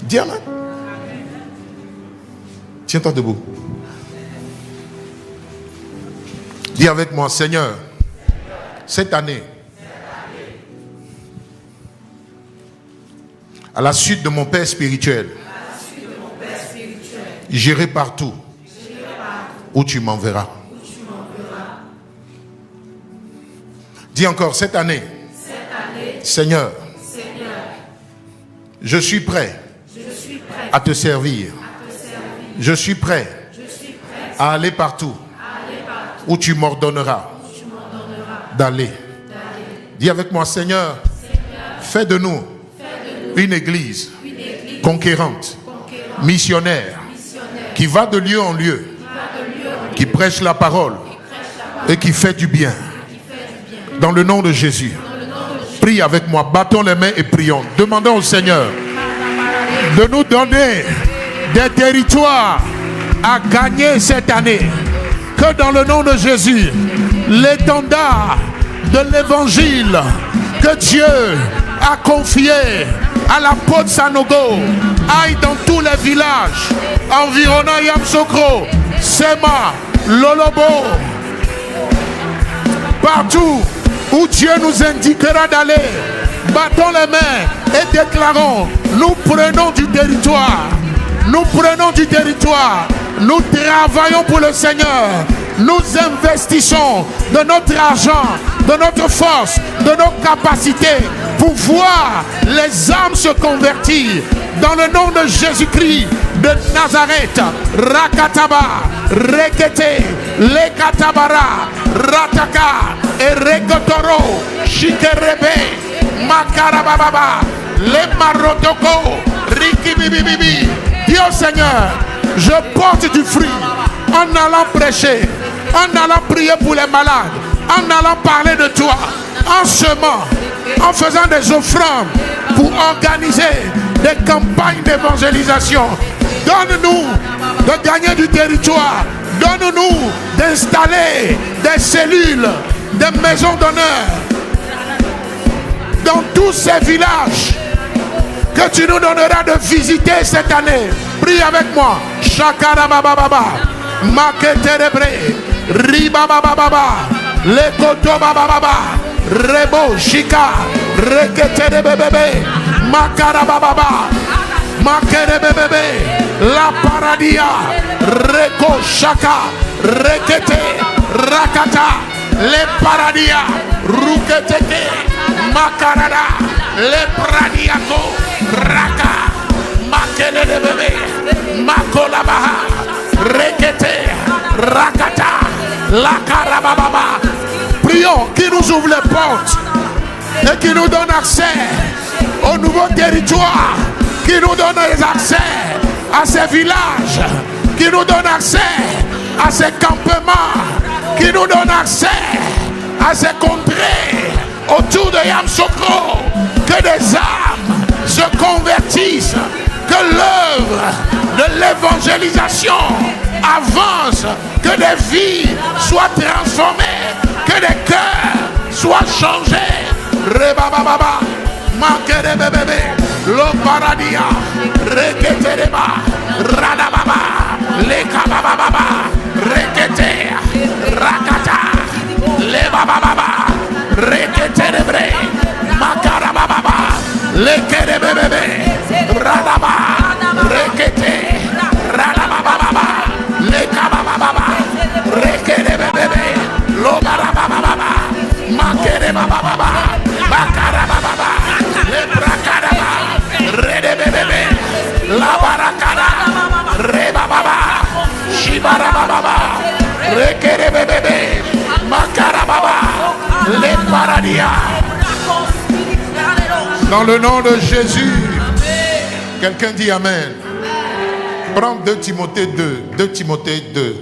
Dis amen. Tiens-toi debout. Dis avec moi, Seigneur, cette année, à la suite de mon Père spirituel, j'irai partout où tu m'enverras. Dis encore, cette année, Seigneur, je suis prêt à te servir. Je suis prêt à aller partout où tu m'ordonneras d'aller. Dis avec moi, Seigneur, fais de nous une église conquérante, missionnaire, qui va de lieu en lieu, qui prêche la parole et qui fait du bien. Dans le nom de Jésus, prie avec moi, battons les mains et prions. Demandons au Seigneur de nous donner des territoires à gagner cette année. Que dans le nom de Jésus, l'étendard de l'évangile que Dieu a confié à la Porte Sanogo aille dans tous les villages environnant Yamsokro, Sema, Lolobo, partout où Dieu nous indiquera d'aller. Battons les mains et déclarons, nous prenons du territoire. Nous prenons du territoire. Nous travaillons pour le Seigneur. Nous investissons de notre argent, de notre force, de nos capacités pour voir les âmes se convertir. Dans le nom de Jésus-Christ de Nazareth, Rakataba, Rekete, Lekatabara, Rataka, et Rekotoro, Shikerebe, Makarababa, Les Marotoko, Rikibibibi. Dieu Seigneur, je porte du fruit en allant prêcher, en allant prier pour les malades, en allant parler de toi, en semant, en faisant des offrandes pour organiser des campagnes d'évangélisation. Donne-nous de gagner du territoire. Donne-nous d'installer des cellules, des maisons d'honneur dans tous ces villages que tu nous donneras de visiter cette année. Prie avec moi. Shakarabababa, Maketerebre, Ribabababa, Lekotobababa, Rebo Shika, Reketerebebe, Makarabababa, Makerebebe, La Paradia, Reko Shaka, Rekete, Rakata, Le Paradia, Ruketeke, Makarada, Le Pradiako, Raka, Makerebebe, Makolabaha, Rekete, Rakata, La Karabababa. Prions qui nous ouvre les portes et qui nous donne accès au nouveau territoire, qui nous donne les accès à ces villages, qui nous donne accès à ces campements, qui nous donne accès à ces contrées autour de Yamsokro, que des âmes se convertissent, que l'œuvre de l'évangélisation avance, que des vies soient transformées, que des cœurs soient changés. Rebababa, Makerebebe, Lo Paradia, Reketereba, Radababa, Lekabababa, Rekete, Rakata, Lebababa, Reketerebre, Makarababa, Lekerebebe, Radaba, Rekete, Radababa, Lekabababa, Rekerebebe, Lo Barababa, Makerebababa, Bakarababa, Le Brakaraba, Redebebe, La Barakara, Dans le nom de Jésus. Quelqu'un dit Amen. Prends 2 Timothée 2. 2 Timothée 2.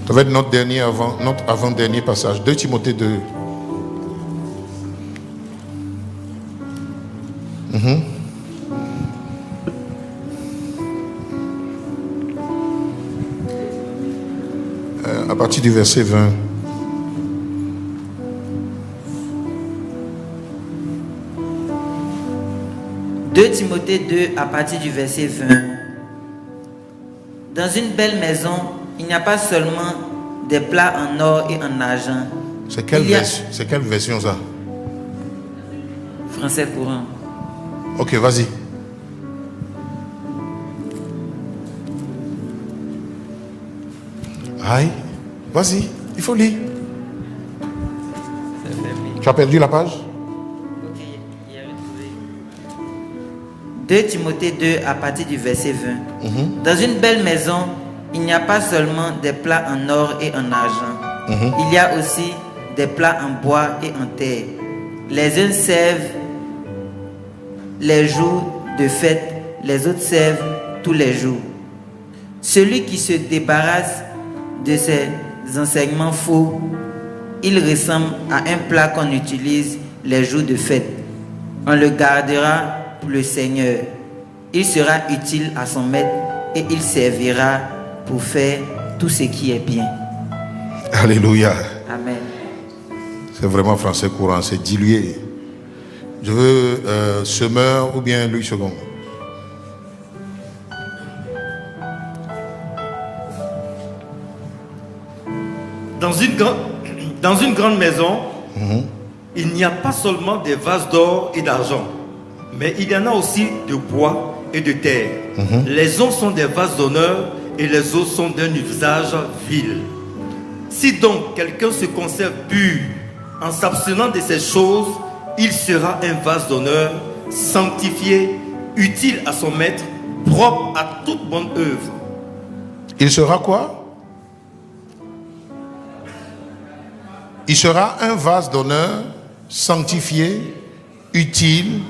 Ça va être notre avant-dernier passage. 2 Timothée 2. À partir du verset 20. « 2 Timothée 2 à partir du verset 20. Dans une belle maison, il n'y a pas seulement des plats en or et en argent. » C'est quelle version ça? Français courant. Ok, vas-y. Aïe, vas-y, il faut lire. Tu as perdu la page? Ok, il a retrouvé. 2 Timothée 2 à partir du verset 20. Dans une belle maison, il n'y a pas seulement des plats en or et en argent. Il y a aussi des plats en bois et en terre. Les uns servent les jours de fête, les autres servent tous les jours. Celui qui se débarrasse de ces enseignements faux, il ressemble à un plat qu'on utilise les jours de fête. On le gardera pour le Seigneur. Il sera utile à son maître et il servira pour faire tout ce qui est bien. Alléluia. Amen. C'est vraiment français courant, c'est dilué. Je veux Semeur ou bien Louis II. Dans une grande maison, il n'y a pas seulement des vases d'or et d'argent, mais il y en a aussi de bois et de terre. Les uns sont des vases d'honneur et les autres sont d'un usage vil. Si donc quelqu'un se conserve pur en s'abstenant de ces choses, il sera un vase d'honneur, sanctifié, utile à son maître, propre à toute bonne œuvre. Il sera quoi? Il sera un vase d'honneur, sanctifié, utile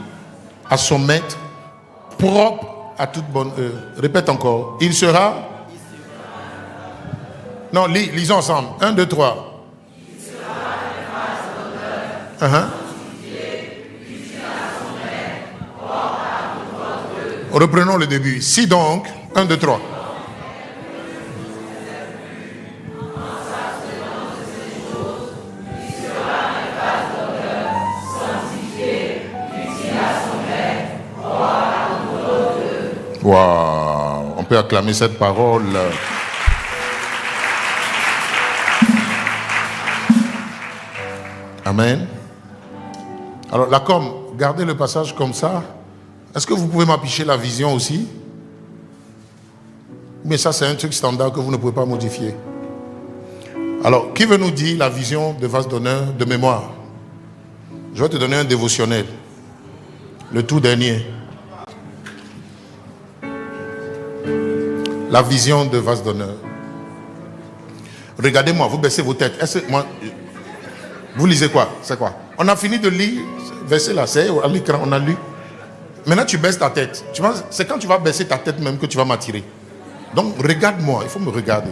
à son maître, propre à toute bonne œuvre. Répète encore. Il sera... Non, lisons ensemble. 1, 2, 3. Il sera un vase d'honneur, sanctifié, utile à son maître, propre à toute bonne œuvre. Reprenons le début. Si donc, 1, 2, 3. Wow, on peut acclamer cette parole. Amen. Alors la com, gardez le passage comme ça. Est-ce que vous pouvez m'afficher la vision aussi? Mais ça c'est un truc standard que vous ne pouvez pas modifier. Alors, qui veut nous dire la vision de vase d'honneur de mémoire? Je vais te donner un dévotionnel. Le tout dernier. La vision de vase d'honneur. Regardez-moi, vous baissez vos têtes. Vous lisez quoi? C'est quoi? On a fini de lire, verset là, c'est à l'écran, on a lu. Maintenant tu baisses ta tête. C'est quand tu vas baisser ta tête même que tu vas m'attirer. Donc regarde-moi, il faut me regarder.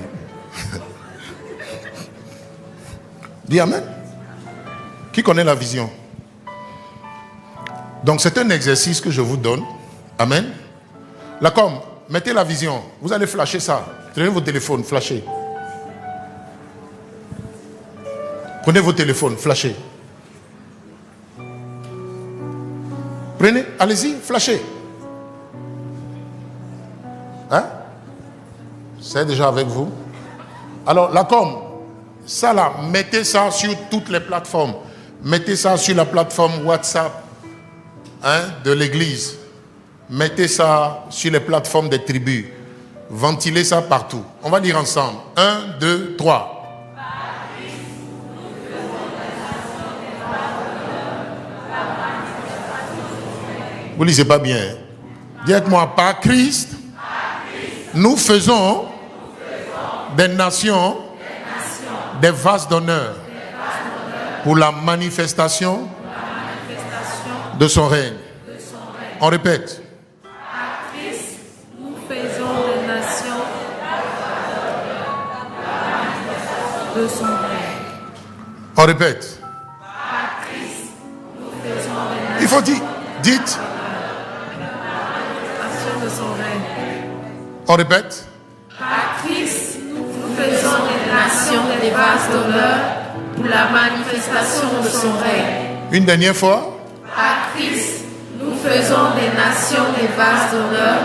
Dis Amen. Qui connaît la vision? Donc c'est un exercice que je vous donne. Amen. La com. Mettez la vision. Vous allez flasher ça. Prenez vos téléphones, flashez. Prenez vos téléphones, flashez. Prenez, allez-y, flashez. Hein? C'est déjà avec vous. Alors, la com, ça là, mettez ça sur toutes les plateformes. Mettez ça sur la plateforme WhatsApp de l'église. Mettez ça sur les plateformes des tribus. Ventilez ça partout. On va lire ensemble. 1, 2, 3. Vous lisez pas bien. Dites-moi, par Christ, nous faisons des nations, des vases d'honneur pour la manifestation de son règne. On répète. À Christ, nous faisons des nations de son règne. On répète. À Christ, nous faisons des nations. Il faut dire, dites. De son règne. On répète. À Christ, nous faisons des nations des vases d'honneur pour la manifestation de son règne. Une dernière fois. À Christ, nous faisons des nations des vases d'honneur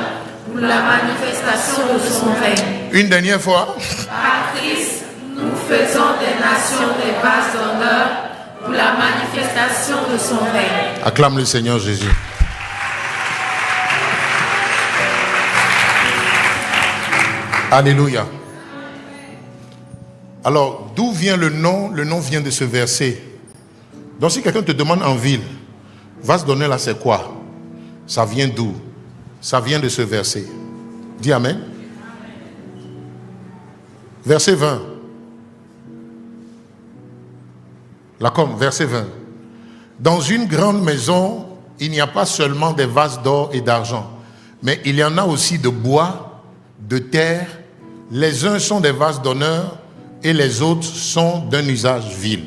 pour la manifestation de son règne. Une dernière fois. À Christ, nous faisons des nations des vases d'honneur pour la manifestation de son règne. Acclame le Seigneur Jésus. Alléluia. Alors, d'où vient le nom? Le nom vient de ce verset. Donc, si quelqu'un te demande en ville, vase d'honneur là, c'est quoi? Ça vient d'où? Ça vient de ce verset. Dis Amen. Verset 20. Là, comme verset 20. Dans une grande maison, il n'y a pas seulement des vases d'or et d'argent, mais il y en a aussi de bois, de terre. Les uns sont des vases d'honneur et les autres sont d'un usage vil.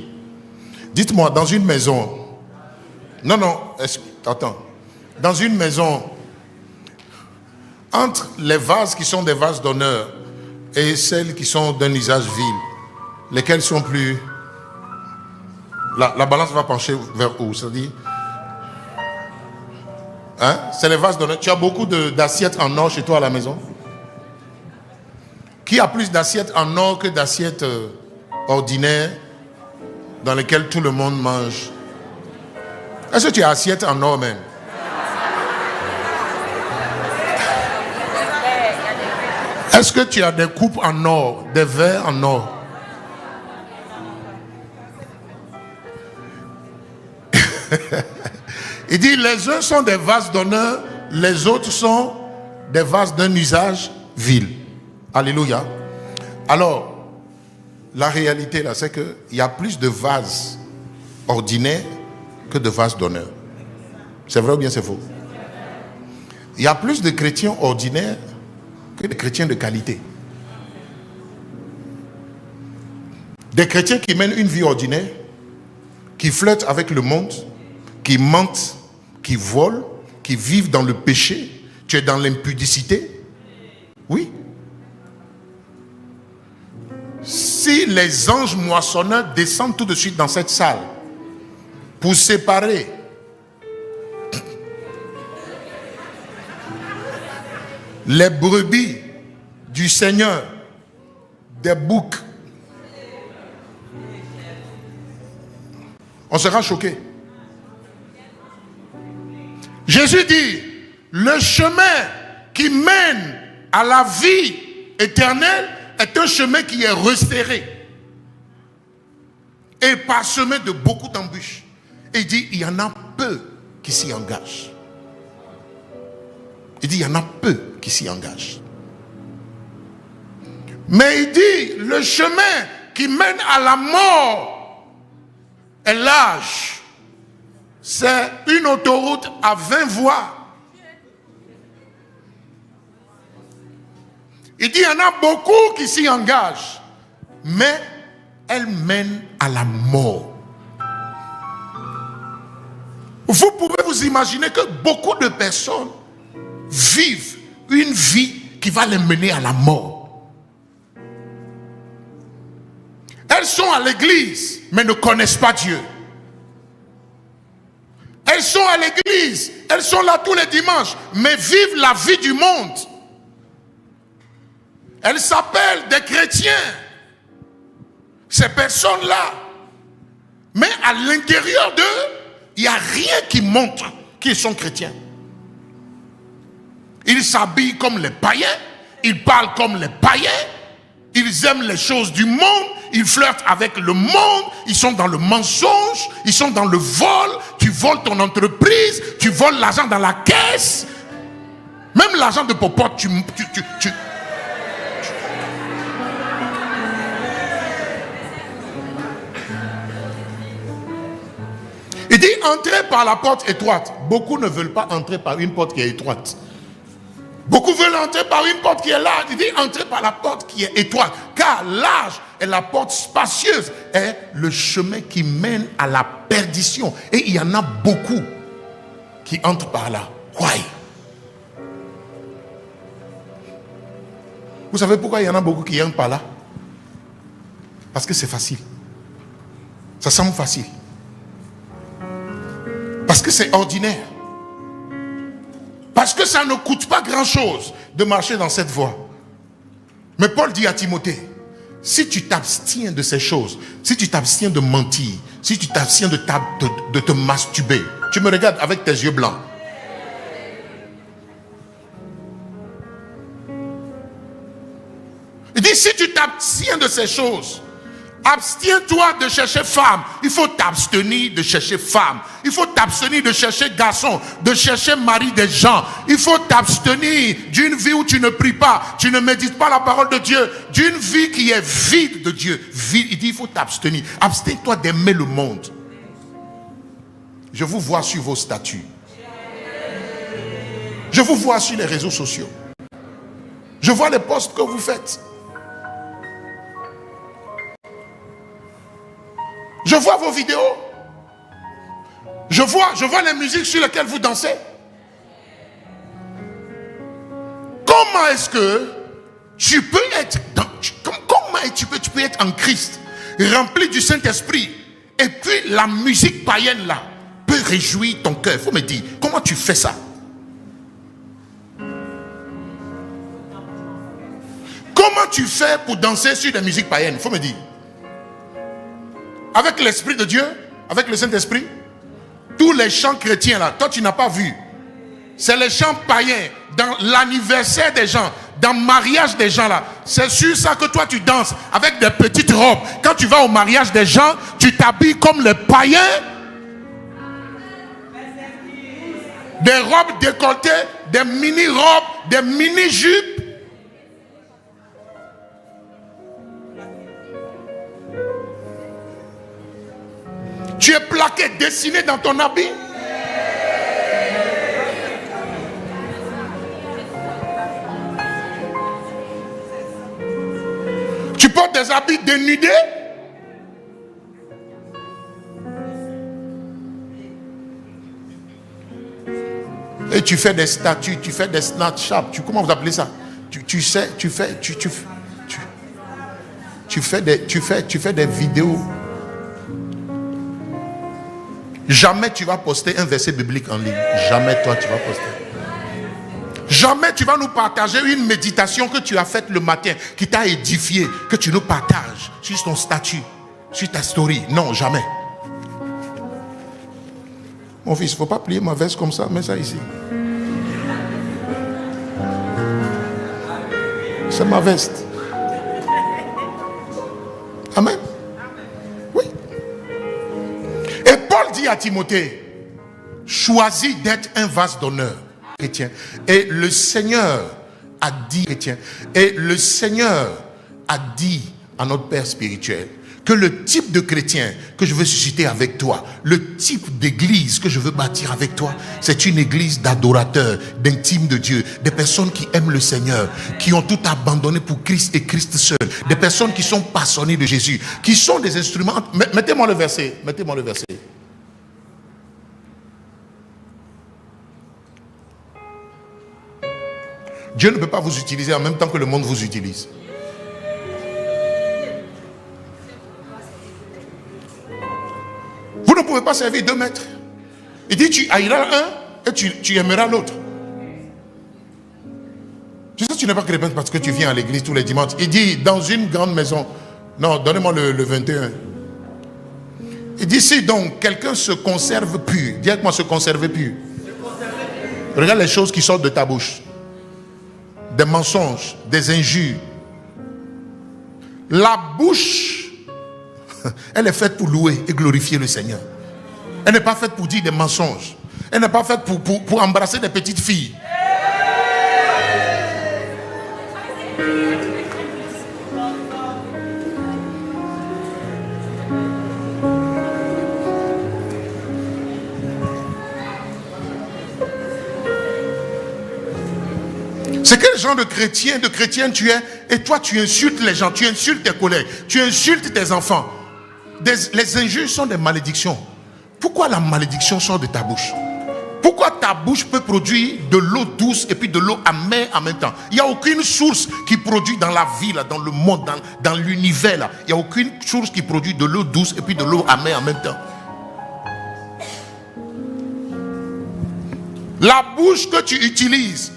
Dites-moi, dans une maison... Non, attends. Dans une maison, entre les vases qui sont des vases d'honneur et celles qui sont d'un usage vil, lesquels sont plus... La balance va pencher vers où? C'est-à-dire... Hein? C'est les vases d'honneur. Tu as beaucoup d'assiettes en or chez toi à la maison? Qui a plus d'assiettes en or que d'assiettes ordinaires dans lesquelles tout le monde mange? Est-ce que tu as assiette en or même? Est-ce que tu as des coupes en or, des verres en or? Il dit les uns sont des vases d'honneur, les autres sont des vases d'un usage vil. Alléluia. Alors, la réalité là, c'est qu'il y a plus de vases ordinaires que de vases d'honneur. C'est vrai ou bien c'est faux? Il y a plus de chrétiens ordinaires que de chrétiens de qualité. Des chrétiens qui mènent une vie ordinaire, qui flirtent avec le monde, qui mentent, qui volent, qui vivent dans le péché. Tu es dans l'impudicité. Oui. Si les anges moissonneurs descendent tout de suite dans cette salle pour séparer les brebis du Seigneur des boucs, on sera choqué. Jésus dit, le chemin qui mène à la vie éternelle est un chemin qui est resserré et parsemé de beaucoup d'embûches. Et il dit, il y en a peu qui s'y engagent. Il dit, il y en a peu qui s'y engagent. Mais il dit, le chemin qui mène à la mort est large. C'est une autoroute à 20 voies. Il dit, il y en a beaucoup qui s'y engagent, mais elle mène à la mort. Vous pouvez vous imaginer que beaucoup de personnes vivent une vie qui va les mener à la mort. Elles sont à l'église, mais ne connaissent pas Dieu. Elles sont à l'église, elles sont là tous les dimanches, mais vivent la vie du monde. Elles s'appellent des chrétiens. Ces personnes-là. Mais à l'intérieur d'eux, il n'y a rien qui montre qu'ils sont chrétiens. Ils s'habillent comme les païens. Ils parlent comme les païens. Ils aiment les choses du monde. Ils flirtent avec le monde. Ils sont dans le mensonge. Ils sont dans le vol. Tu voles ton entreprise. Tu voles l'argent dans la caisse. Même l'argent de popote, Il dit entrez par la porte étroite. Beaucoup ne veulent pas entrer par une porte qui est étroite. Beaucoup veulent entrer par une porte qui est large. Il dit entrez par la porte qui est étroite. Car large est la porte spacieuse, est le chemin qui mène à la perdition. Et il y en a beaucoup qui entrent par là. Why? Vous savez pourquoi il y en a beaucoup qui entrent par là? Parce que c'est facile. Ça semble facile. Parce que c'est ordinaire. Parce que ça ne coûte pas grand-chose de marcher dans cette voie. Mais Paul dit à Timothée, si tu t'abstiens de ces choses, si tu t'abstiens de mentir, si tu t'abstiens de te masturber, tu me regardes avec tes yeux blancs. Il dit, si tu t'abstiens de ces choses, abstiens-toi de chercher femme. Il faut t'abstenir de chercher femme. Il faut t'abstenir de chercher garçon, de chercher mari des gens. Il faut t'abstenir d'une vie où tu ne pries pas, tu ne médites pas la parole de Dieu, d'une vie qui est vide de Dieu. Vide. Il dit, il faut t'abstenir. Abstiens-toi d'aimer le monde. Je vous vois sur vos statuts. Je vous vois sur les réseaux sociaux. Je vois les posts que vous faites. Je vois vos vidéos. Je vois les musiques sur lesquelles vous dansez. Comment est-ce que tu peux être tu peux être en Christ, rempli du Saint-Esprit, et puis la musique païenne là peut réjouir ton cœur? Il faut me dire, comment tu fais ça? Comment tu fais pour danser sur des musiques païennes? Il faut me dire. Avec l'Esprit de Dieu, avec le Saint-Esprit, tous les chants chrétiens là, toi tu n'as pas vu. C'est les chants païens, dans l'anniversaire des gens, dans le mariage des gens là. C'est sur ça que toi tu danses, avec des petites robes. Quand tu vas au mariage des gens, tu t'habilles comme les païens. Des robes décolletées, des mini-robes, des mini-jupes. Tu es plaqué, dessiné dans ton habit. Tu portes des habits dénudés. Et tu fais des statuts, tu fais des Snapchat. Comment vous appelez ça? Tu fais des vidéos. Jamais tu vas poster un verset biblique en ligne. Jamais toi tu vas poster. Jamais tu vas nous partager une méditation que tu as faite le matin, qui t'a édifié, que tu nous partages sur ton statut, sur ta story. Non, jamais. Mon fils, il ne faut pas plier ma veste comme ça, mets ça ici. C'est ma veste. Amen. Oui. Et Paul dit à Timothée, choisis d'être un vase d'honneur, chrétien. Et le Seigneur a dit, chrétien, et le Seigneur a dit à notre Père spirituel que le type de chrétien que je veux susciter avec toi, le type d'église que je veux bâtir avec toi, c'est une église d'adorateurs, d'intimes de Dieu, des personnes qui aiment le Seigneur, qui ont tout abandonné pour Christ et Christ seul, des personnes qui sont passionnées de Jésus, qui sont des instruments. Mettez-moi le verset, mettez-moi le verset. Dieu ne peut pas vous utiliser en même temps que le monde vous utilise. Vous ne pouvez pas servir 2 maîtres. Il dit, tu haïras un et tu aimeras l'autre. Tu sais, tu n'es pas chrétien parce que tu viens à l'église tous les dimanches. Il dit, dans une grande maison. Non, donnez-moi le 21. Il dit, si donc quelqu'un se conserve pur, dis avec moi, se conserver pur. Regarde les choses qui sortent de ta bouche. Des mensonges, des injures. La bouche, elle est faite pour louer et glorifier le Seigneur. Elle n'est pas faite pour dire des mensonges. Elle n'est pas faite pour embrasser des petites filles. C'est quel genre de chrétien tu es? Et toi tu insultes les gens, tu insultes tes collègues, tu insultes tes enfants. Les injures sont des malédictions. Pourquoi la malédiction sort de ta bouche? Pourquoi ta bouche peut produire de l'eau douce et puis de l'eau amère en même temps? Il n'y a aucune source qui produit dans la vie, là, dans le monde, dans l'univers. Là. Il n'y a aucune source qui produit de l'eau douce et puis de l'eau amère en même temps. La bouche que tu utilises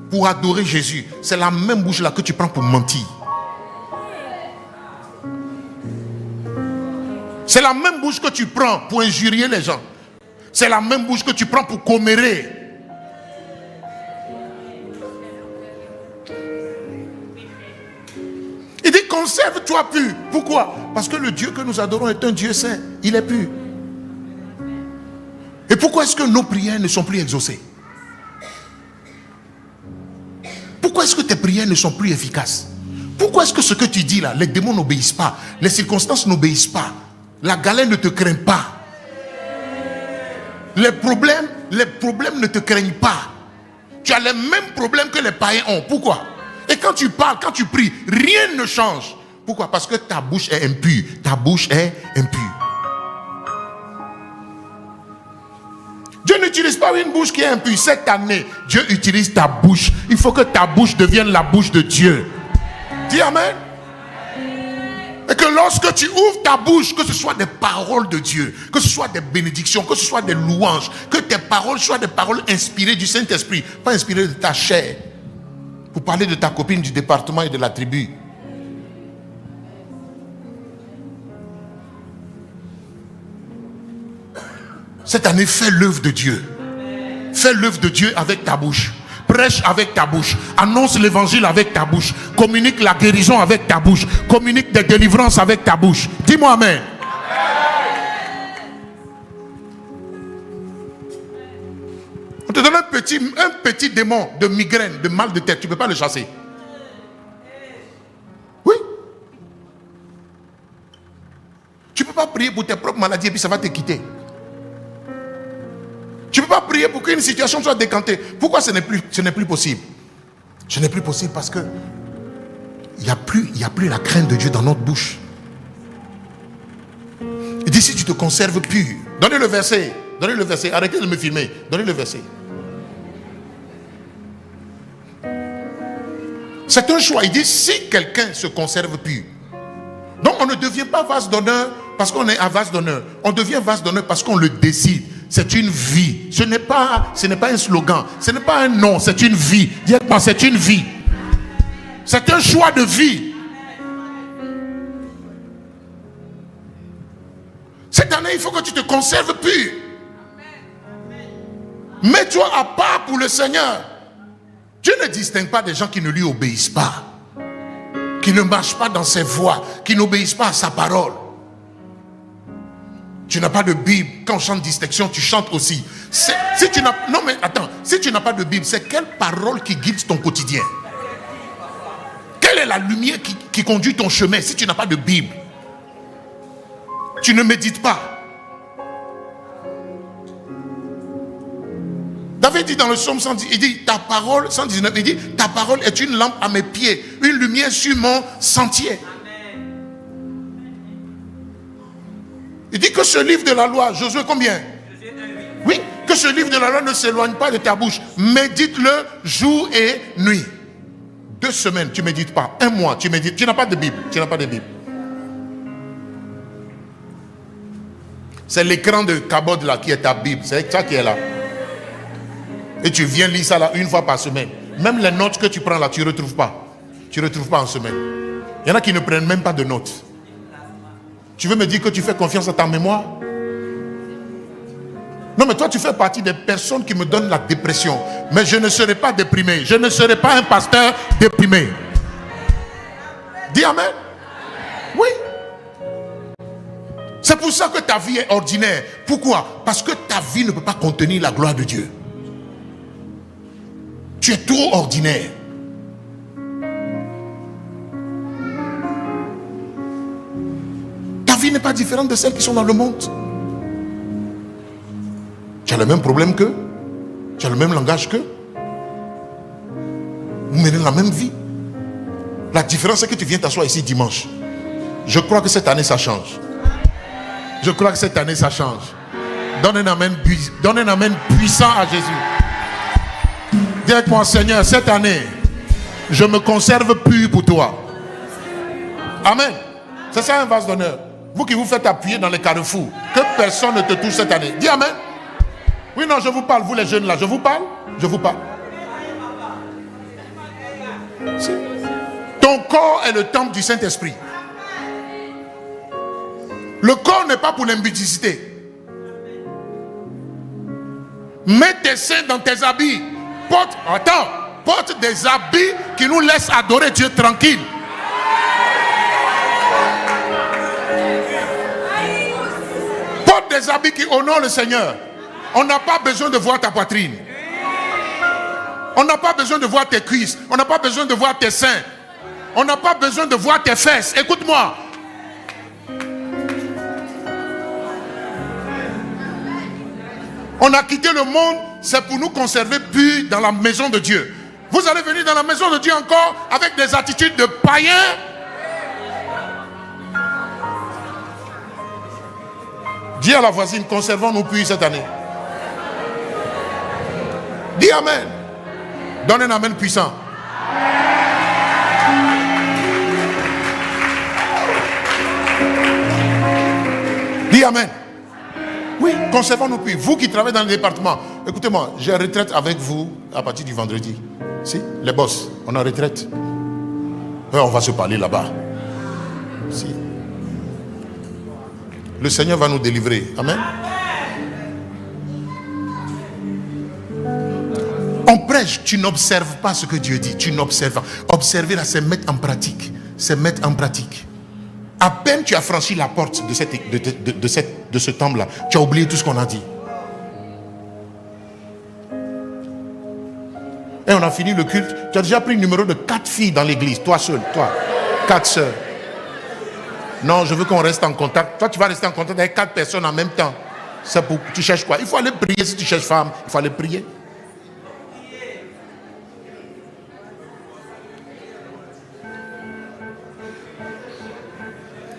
pour adorer Jésus, c'est la même bouche là que tu prends pour mentir. C'est la même bouche que tu prends pour injurier les gens. C'est la même bouche que tu prends pour commérer. Il dit conserve-toi pur. Pourquoi? Parce que le Dieu que nous adorons est un Dieu saint. Il est pur. Et pourquoi est-ce que nos prières ne sont plus exaucées? Pourquoi est-ce que tes prières ne sont plus efficaces? Pourquoi est-ce que ce que tu dis là, les démons n'obéissent pas, les circonstances n'obéissent pas, la galère ne te craint pas, les problèmes ne te craignent pas? Tu as les mêmes problèmes que les païens ont. Pourquoi? Et quand tu parles, quand tu pries, rien ne change. Pourquoi? Parce que ta bouche est impure. Ta bouche est impure. Dieu n'utilise pas une bouche qui est impure. Cette année, Dieu utilise ta bouche. Il faut que ta bouche devienne la bouche de Dieu. Dis Amen. Et que lorsque tu ouvres ta bouche, que ce soit des paroles de Dieu, que ce soit des bénédictions, que ce soit des louanges, que tes paroles soient des paroles inspirées du Saint-Esprit, pas inspirées de ta chair. Pour parler de ta copine du département et de la tribu. Cette année, fais l'œuvre de Dieu. Fais l'œuvre de Dieu avec ta bouche. Prêche avec ta bouche. Annonce l'évangile avec ta bouche. Communique la guérison avec ta bouche. Communique des délivrances avec ta bouche. Dis-moi amen. On te donne un petit démon de migraine, de mal de tête. Tu ne peux pas le chasser. Oui. Tu ne peux pas prier pour tes propres maladies et puis ça va te quitter. Tu ne peux pas prier pour qu'une situation soit décantée. Pourquoi ce n'est plus possible? Ce n'est plus possible parce que il n'y a plus la crainte de Dieu dans notre bouche. Il dit si tu te conserves pur. Donnez le verset. Donnez le verset. Arrêtez de me filmer. Donnez le verset. C'est un choix. Il dit si quelqu'un se conserve pur. Donc on ne devient pas vase d'honneur parce qu'on est un vase d'honneur. On devient vase d'honneur parce qu'on le décide. C'est une vie. Ce n'est pas un slogan. Ce n'est pas un nom. C'est une vie. Dites-moi, c'est une vie. C'est un choix de vie. Cette année, il faut que tu te conserves pur. Mets-toi à part pour le Seigneur. Dieu ne distingue pas des gens qui ne lui obéissent pas, qui ne marchent pas dans ses voies, qui n'obéissent pas à sa parole. Tu n'as pas de Bible. Quand on chante distinction, tu chantes aussi. Si tu n'as pas de Bible, c'est quelle parole qui guide ton quotidien? Quelle est la lumière qui conduit ton chemin si tu n'as pas de Bible? Tu ne médites pas. David dit dans le psaume 110, il dit ta parole, 119, il dit ta parole est une lampe à mes pieds, une lumière sur mon sentier. Il dit que ce livre de la loi, Josué combien? Oui, que ce livre de la loi ne s'éloigne pas de ta bouche. Médite-le jour et nuit. 2 semaines, tu ne médites pas. 1 mois, tu médites. Tu n'as pas de Bible. Tu n'as pas de Bible. C'est l'écran de Cabot là qui est ta Bible. C'est ça qui est là. Et tu viens lire ça là 1 fois par semaine. Même les notes que tu prends là, tu ne retrouves pas. Tu ne retrouves pas en semaine. Il y en a qui ne prennent même pas de notes. Tu veux me dire que tu fais confiance à ta mémoire? Non, mais toi, tu fais partie des personnes qui me donnent la dépression. Mais je ne serai pas déprimé. Je ne serai pas un pasteur déprimé. Dis amen. Oui. C'est pour ça que ta vie est ordinaire. Pourquoi? Parce que ta vie ne peut pas contenir la gloire de Dieu. Tu es trop ordinaire. Ta vie n'est pas différente de celles qui sont dans le monde. Tu as le même problème qu'eux. Tu as le même langage qu'eux. Vous menez la même vie. La différence, c'est que tu viens t'asseoir ici dimanche. Je crois que cette année, ça change. Je crois que cette année, ça change. Donne un amen puissant à Jésus. Dis avec moi, Seigneur, cette année, je me conserve pur pour toi. Amen. C'est ça un vase d'honneur. Vous qui vous faites appuyer dans les carrefours, que personne ne te touche cette année. Dis amen. Oui, non, je vous parle, vous les jeunes là, je vous parle. Je vous parle. Si. Ton corps est le temple du Saint-Esprit. Le corps n'est pas pour l'impudicité. Mets tes seins dans tes habits. Porte des habits qui nous laissent adorer Dieu tranquille. Porte des habits qui honorent le Seigneur. On n'a pas besoin de voir ta poitrine. On n'a pas besoin de voir tes cuisses. On n'a pas besoin de voir tes seins. On n'a pas besoin de voir tes fesses. Écoute-moi. On a quitté le monde, c'est pour nous conserver purs dans la maison de Dieu. Vous allez venir dans la maison de Dieu encore avec des attitudes de païens. Dis à la voisine, conservons-nous purs cette année. Dis amen. Donne un amen puissant. Dis amen. Oui, conservons-nous purs. Vous qui travaillez dans le département, écoutez-moi, j'ai retraite avec vous à partir du vendredi. Si, les boss, on est en retraite. Ouais, on va se parler là-bas. Si. Le Seigneur va nous délivrer. Amen. On prêche, tu n'observes pas ce que Dieu dit. Tu n'observes pas. Observer là, c'est mettre en pratique. C'est mettre en pratique. À peine tu as franchi la porte de ce temple-là, tu as oublié tout ce qu'on a dit. Et on a fini le culte. Tu as déjà pris le numéro de 4 filles dans l'église. Toi seul, toi. 4 sœurs. Non, je veux qu'on reste en contact. Toi, tu vas rester en contact avec 4 personnes en même temps. C'est pour... Tu cherches quoi? Il faut aller prier. Si tu cherches femme, il faut aller prier.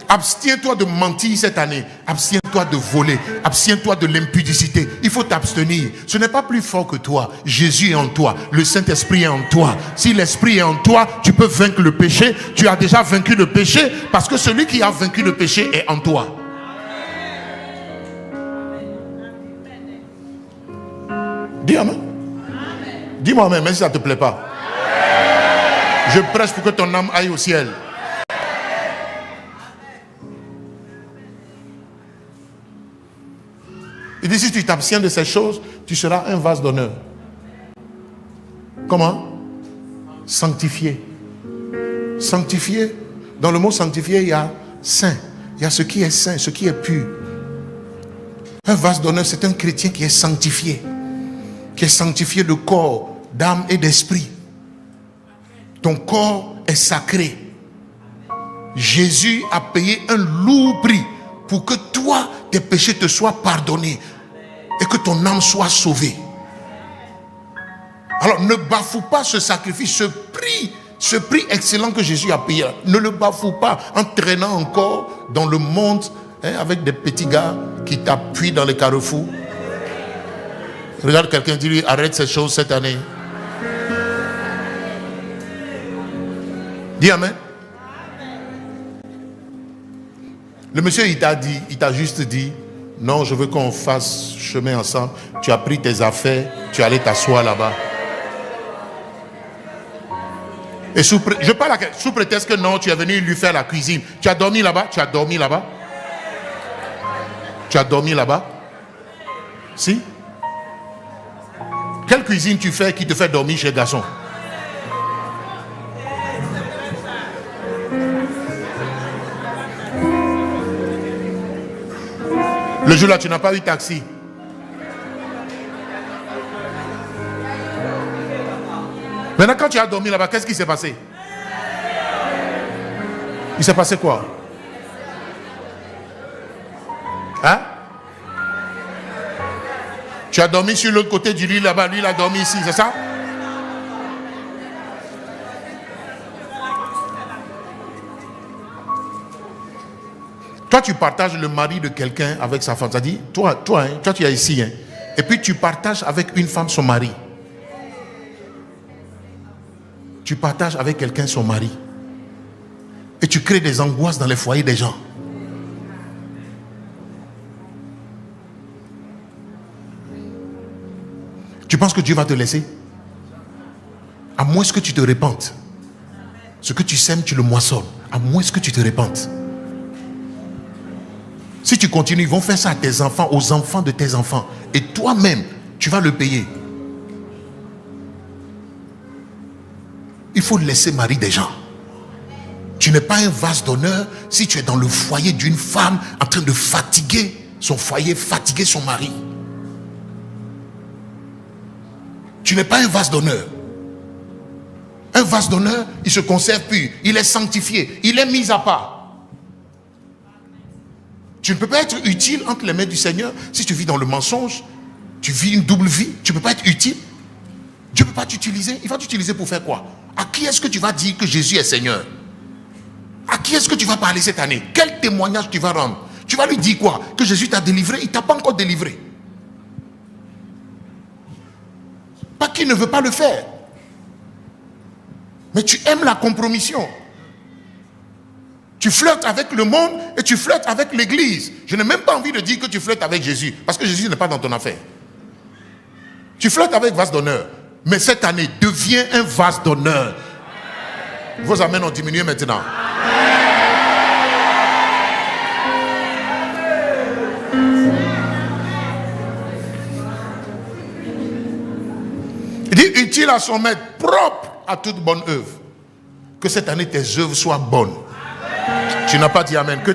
Abstiens-toi de mentir cette année. Abstiens-toi de voler. Abstiens-toi de l'impudicité. Il faut t'abstenir. Ce n'est pas plus fort que toi. Jésus est en toi. Le Saint-Esprit est en toi. Si l'Esprit est en toi, tu peux vaincre le péché. Tu as déjà vaincu le péché parce que celui qui a vaincu le péché est en toi. Dis amen. Dis-moi amen, même si ça ne te plaît pas. Je prêche pour que ton âme aille au ciel. Il dit, si tu t'abstiens de ces choses, tu seras un vase d'honneur. Comment? Sanctifié. Sanctifié. Dans le mot sanctifié, il y a saint. Il y a ce qui est saint, ce qui est pur. Un vase d'honneur, c'est un chrétien qui est sanctifié. Qui est sanctifié de corps, d'âme et d'esprit. Ton corps est sacré. Jésus a payé un lourd prix pour que toi, tes péchés te soient pardonnés et que ton âme soit sauvée. Alors ne bafoue pas ce sacrifice, ce prix excellent que Jésus a payé. Ne le bafoue pas en traînant encore dans le monde avec des petits gars qui t'appuient dans les carrefours. Regarde quelqu'un, dis-lui, arrête ces choses cette année. Dis amen. Le monsieur, il t'a juste dit, non, je veux qu'on fasse chemin ensemble. Tu as pris tes affaires, tu es allé t'asseoir là-bas. Et je parle sous prétexte que non, tu es venu lui faire la cuisine. Tu as dormi là-bas? Tu as dormi là-bas? Tu as dormi là-bas? Si? Quelle cuisine tu fais qui te fait dormir chez le garçon? Le jour-là, tu n'as pas eu taxi. Maintenant, quand tu as dormi là-bas, qu'est-ce qui s'est passé? Il s'est passé quoi? Hein? Tu as dormi sur l'autre côté du lit là-bas, lui il a dormi ici, c'est ça? tu partages le mari de quelqu'un avec sa femme. Ça dit, toi tu es ici. Hein, et puis tu partages avec une femme son mari. Tu partages avec quelqu'un son mari. Et tu crées des angoisses dans les foyers des gens. Tu penses que Dieu va te laisser? À moins que tu te repentes. Ce que tu sèmes, tu le moissonnes. À moins que tu te repentes. Si tu continues, ils vont faire ça à tes enfants, aux enfants de tes enfants. Et toi-même, tu vas le payer. Il faut laisser mari des gens. Tu n'es pas un vase d'honneur si tu es dans le foyer d'une femme en train de fatiguer son foyer, fatiguer son mari. Tu n'es pas un vase d'honneur. Un vase d'honneur, il se conserve pur, il est sanctifié, il est mis à part. Tu ne peux pas être utile entre les mains du Seigneur si tu vis dans le mensonge, tu vis une double vie, tu ne peux pas être utile. Dieu ne peut pas t'utiliser. Il va t'utiliser pour faire quoi? À qui est-ce que tu vas dire que Jésus est Seigneur? À qui est-ce que tu vas parler cette année? Quel témoignage tu vas rendre? Tu vas lui dire quoi? Que Jésus t'a délivré? Il ne t'a pas encore délivré. Pas qu'il ne veut pas le faire. Mais tu aimes la compromission. Tu flirtes avec le monde et tu flirtes avec l'église. Je n'ai même pas envie de dire que tu flirtes avec Jésus, parce que Jésus n'est pas dans ton affaire. Tu flirtes avec vase d'honneur. Mais cette année, deviens un vase d'honneur. Vos amens ont diminué maintenant. Il dit utile à son maître, propre à toute bonne œuvre. Que cette année tes œuvres soient bonnes. Tu n'as pas dit amen. Que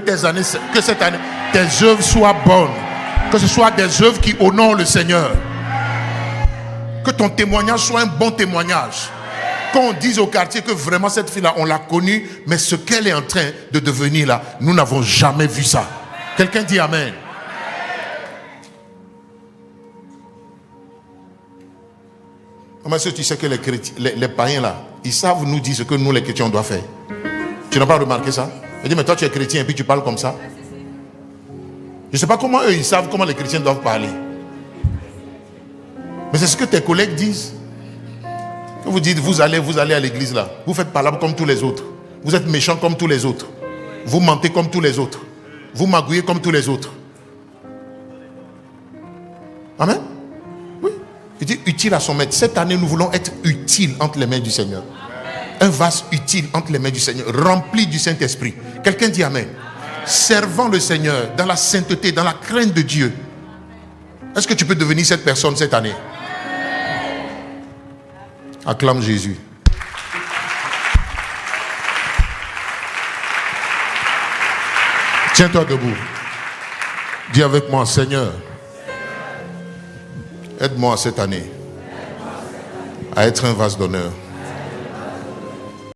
cette année tes œuvres soient bonnes. Que ce soit des œuvres qui honorent le Seigneur. Que ton témoignage soit un bon témoignage. Qu'on dise au quartier que vraiment cette fille-là, on l'a connue, mais ce qu'elle est en train de devenir là, nous n'avons jamais vu ça. Quelqu'un dit amen. Comment est-ce que tu sais que les païens là, ils savent nous dire ce que nous les chrétiens on doit faire? Tu n'as pas remarqué ça? Il dit, mais toi tu es chrétien et puis tu parles comme ça. Je ne sais pas comment eux ils savent comment les chrétiens doivent parler. Mais c'est ce que tes collègues disent. Quand vous dites, vous allez à l'église là, vous faites palabre comme tous les autres. Vous êtes méchants comme tous les autres. Vous mentez comme tous les autres. Vous magouillez comme tous les autres. Amen. Oui. Il dit utile à son maître. Cette année, nous voulons être utiles entre les mains du Seigneur. Un vase utile entre les mains du Seigneur, rempli du Saint-Esprit. Quelqu'un dit amen. Servant le Seigneur dans la sainteté, dans la crainte de Dieu. Est-ce que tu peux devenir cette personne cette année? Acclame Jésus. Tiens-toi debout. Dis avec moi, Seigneur, aide-moi cette année à être un vase d'honneur.